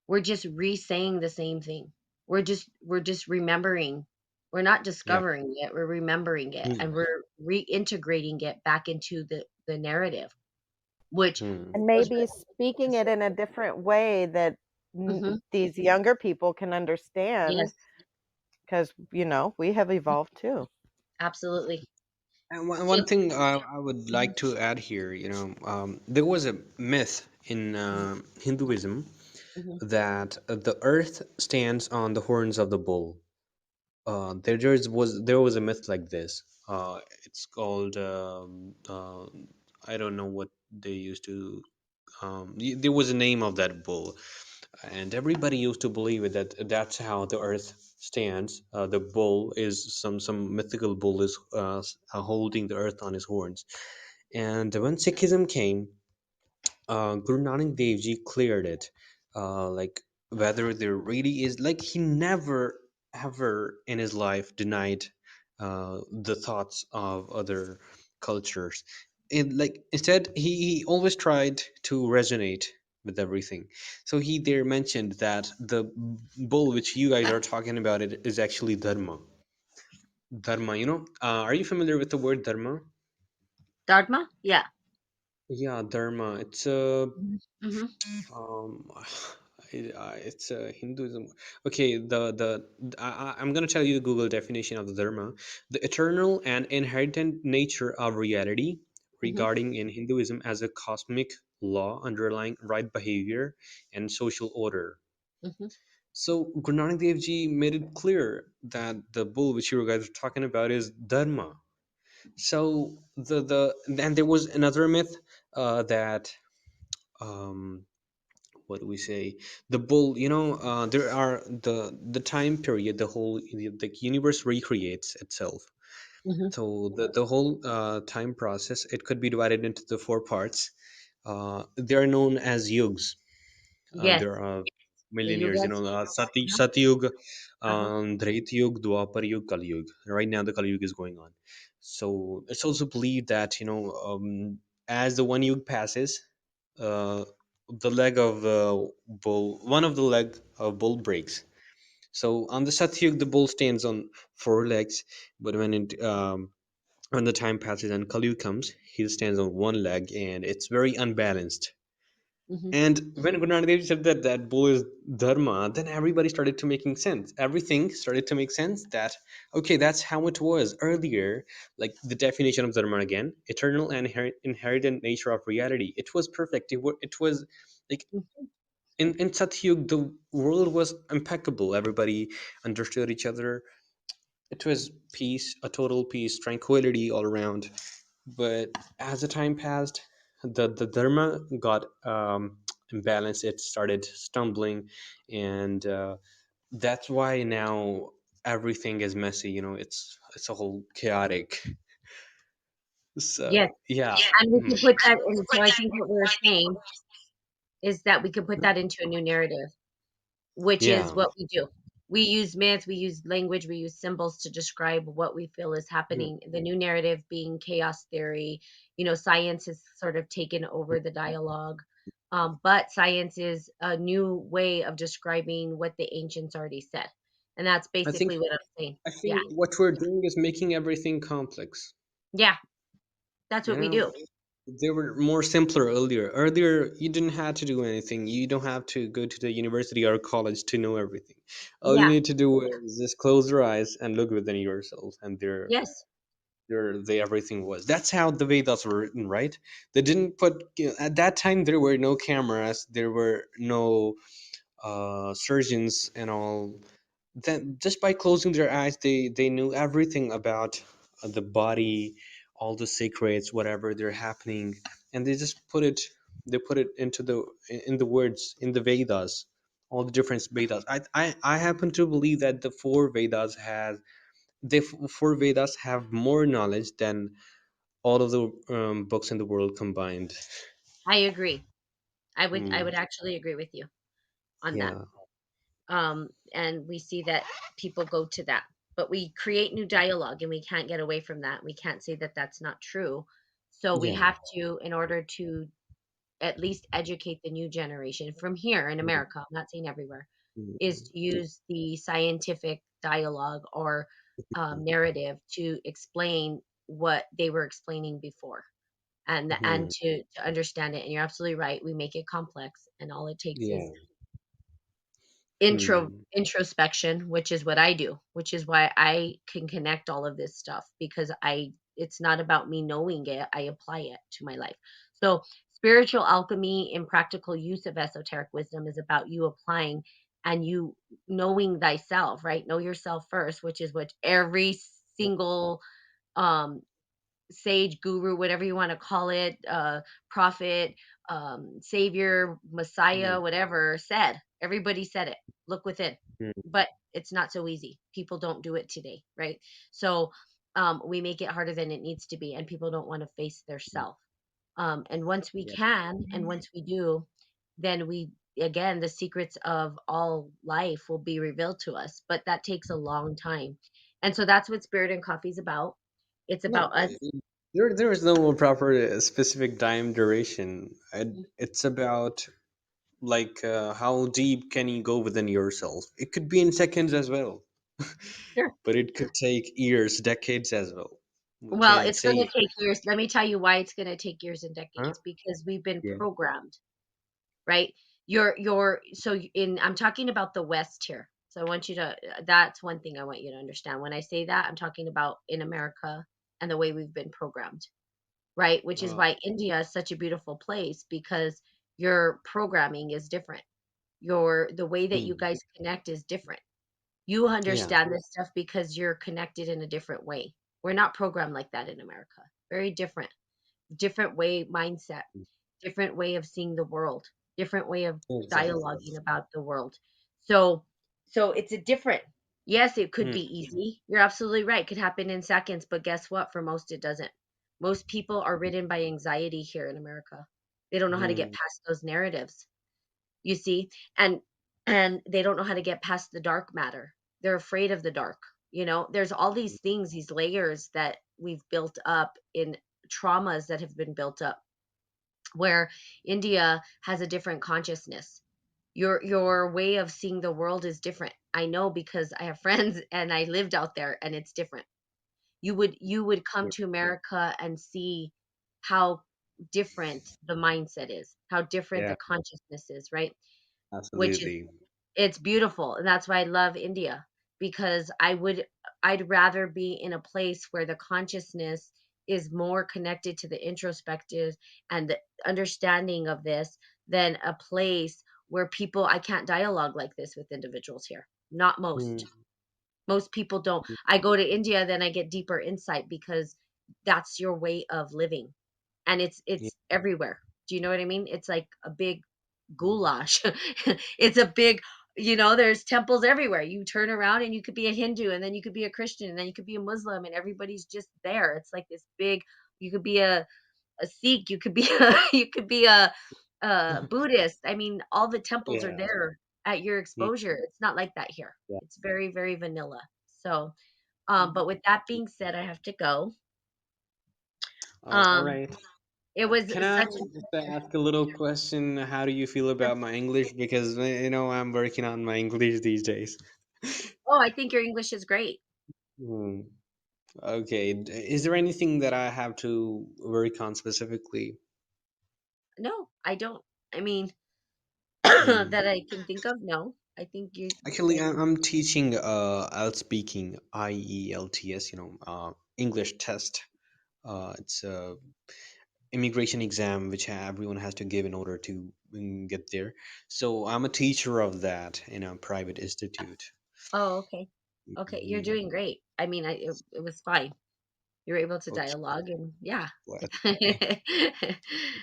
We're just re-saying the same thing. We're just remembering. We're not Yeah. discovering it. We're remembering it, Hmm. and we're reintegrating it back into the narrative, which Hmm. And goes maybe speaking back. it in a different way that Hmm. these younger people can understand Yes, because we have evolved too. absolutely. And one It thing I would Mhm, like to add here, there was a myth in mhm, Hinduism mhm. that the earth stands on the horns of the bull. There was a myth like this. It's called I don't know what they used to. There was a name of that bull, and everybody used to believe it that that's how the earth stands. The bull is some mythical bull is holding the earth on his horns. And when Sikhism came, Guru Nanak Dev Ji cleared it. Like whether there really is, like he never ever in his life denied the thoughts of other cultures. Like instead, he always tried to resonate with everything. So he there mentioned that the bull which you guys are talking about it is actually dharma. Dharma, are you familiar with the word dharma? Dharma? Yeah. Yeah, dharma. It's a Mhm, mhm, Um, it's Hinduism. Okay, I'm gonna tell you the Google definition of the dharma: the eternal and inherent nature of reality, mhm, regarding in Hinduism as a cosmic law underlying right behavior and social order. Hmm. So Guru Nanak Dev Ji made it clear that the bull which you guys are talking about is dharma. So the and there was another myth that um, what do we say, the bull, there are the time period, the universe recreates itself. Hmm. So the whole time process, it could be divided into the four parts. They are known as yugs. Yes, There are the million years, yugas. Uh-huh. Satyug, Uh-huh. Treta Dwapar Yug, Kali Yug. Right now, the Kali Yug is going on. So it's also believed that, as the one yug passes, uh, the leg of bull, one of the leg of bull breaks. So on the Satyug, the bull stands on four legs, but when the time passes and Kali comes, he stands on one leg, and it's very unbalanced. Hmm. And when Guru Nanak Dev Ji said that bull is dharma, then everybody started to making sense. Everything started to make sense that okay, that's how it was earlier. Like the definition of dharma again, eternal and inherent nature of reality. It was perfect. It was like in Satyug, the world was impeccable. Everybody understood each other. It was peace, a total peace, tranquility all around. But as the time passed, the dharma got imbalanced. It started stumbling, and that's why now everything is messy. It's a whole chaotic. Yes, So yeah. and we Mhm. can put that in. So I think what we're saying is that we could put that into a new narrative, which is Yeah. what we do. We use myth, we use language, we use symbols to describe what we feel is Yeah. happening. The new narrative being chaos theory. Science has sort of taken over the dialogue. But science is a new way of describing what the ancients already said. And that's I think basically what I'm saying. I Yeah. think what we're doing is making everything complex. Yeah. That's what You we know, do. they were more simpler earlier. Earlier, you didn't have to do anything. You don't have to go to the university or college to know everything. All you Yeah. need to do is just close your eyes and look within yourself, and Yes. they everything was. That's how the Vedas were written, right? They didn't put at that time there were no cameras, there were no surgeons and all. Then just by closing their eyes, they knew everything about the body, all the secrets, whatever they're happening, and they put it into the words in the Vedas, all the different Vedas. I happen to believe that the four Vedas have more knowledge than all of the books in the world combined. I agree. I Hmm. would actually agree with you on that. Yeah. And we see that people go to that, but we create new dialogue and we can't get away from that. We can't say that that's not true. So we Yeah. have to, in order to at least educate the new generation from here in Mhm. America, I'm not saying everywhere, is Mhm. to use the scientific dialogue or narrative to explain what they were explaining before, and Mhm. to understand it. And you're absolutely right, we make it complex, and all it takes is Yeah. Hmm. introspection, which is what I do, which is why I can connect all of this stuff, because I it's not about me knowing it, I apply it to my life. So spiritual alchemy in practical use of esoteric wisdom is about you applying and you knowing thyself, right? Know yourself first, which is what every single um sage, guru, whatever you want to call it, prophet, savior, messiah, Mhm. whatever, said. Everybody said it. Look within. But it's not so easy. People don't do it today, right? So we make it harder than it needs to be, and people don't want to face their self. And once we Yeah. can, and once we do, then we again the secrets of all life will be revealed to us. But that takes a long time, and so that's what Spirit and Coffee is about. It's No, about us. there is no proper specific time duration. It's about like how deep can you go within yourself. It could be in seconds as well, Sure. but it could take years, decades as well. We Well, can't it's going say. to take years. Let me tell you why it's going to take years and Huh? decades, because we've been Yeah. programmed, right? So in I'm talking about the West here. So I want you to that's one thing I want you to understand. When I say that, I'm talking about in America and the way we've been programmed, right? Which is Oh, why India is such a beautiful place, because your programming is different. The way that you hmm. guys connect is different. You Yeah. understand this stuff because you're connected in a different way. We're not programmed like that in America. Very different. Different way mindset, different way of seeing the world, different way of Exactly. dialoguing about the world. So it's a different. Yes, it could Hmm. be easy. You're absolutely right. It could happen in seconds, but guess what? For most it doesn't. Most people are ridden by anxiety here in America. They don't know how to get Hmm. past those narratives, you see, and they don't know how to get past the dark matter. They're afraid of the dark. There's all these things, these layers that we've built up in traumas that have been built up, where India has a different consciousness. Your way of seeing the world is different. I know, because I have friends and I lived out there, and it's different. You would come Yeah. to America and see how different the mindset is, how different Yeah, the consciousness is, right? Which is, absolutely. it's beautiful, and that's why I love India, because I'd rather be in a place where the consciousness is more connected to the introspective and the understanding of this, than a place where people I can't dialogue like this with individuals here. Not Hmm. most people don't. I go to India, then I get deeper insight, because that's your way of living, and it's Yeah. it's everywhere. Do you know what I mean? It's like a big goulash. It's a big, there's temples everywhere. You turn around and you could be a Hindu, and then you could be a Christian, and then you could be a Muslim, and everybody's just there. It's like this big, you could be a Sikh, you could be you could be a Buddhist. I mean, all the temples are Yeah. there at your Yeah. exposure. It's not like that here. Yeah. It's very, very vanilla. So, but with that being said, I have to go. All Um, right. it was Can I such just ask a little question? How do you feel a about my English? Because I'm working on my English these days. Oh, I think your English is great. Hmm. Okay. Is there anything that I have to work on specifically? No, I don't. I mean, Hmm. that I can think of, no. I think Actually, I'm teaching outspeaking IELTS. English test. It's a immigration exam which everyone has to give in order to get there. So I'm a teacher of that in a private institute. Oh, okay. Okay, you're Mhm. doing great. I mean, it was fine. You were able to Okay, dialogue, and yeah. well,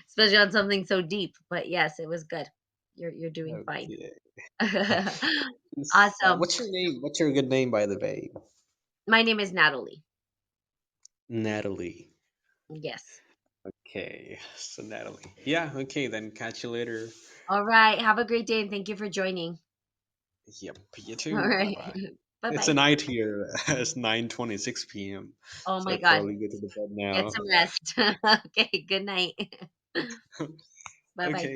Especially on something so deep, but yes, it was good. You're doing fine. okay. Awesome. What's your name? What's your good name, by the way? My name is Natalie. Natalie. Yes. Okay, so Natalie. Yeah, okay, then catch you later. All right. Have a great day, and thank you for joining. Yep, you All too. Bye right. bye. It's a Bye-bye. night here. It's 9:26 p.m. Oh So my I God. probably go to the bed Get now. some rest. Okay, good night. Bye-bye. Okay.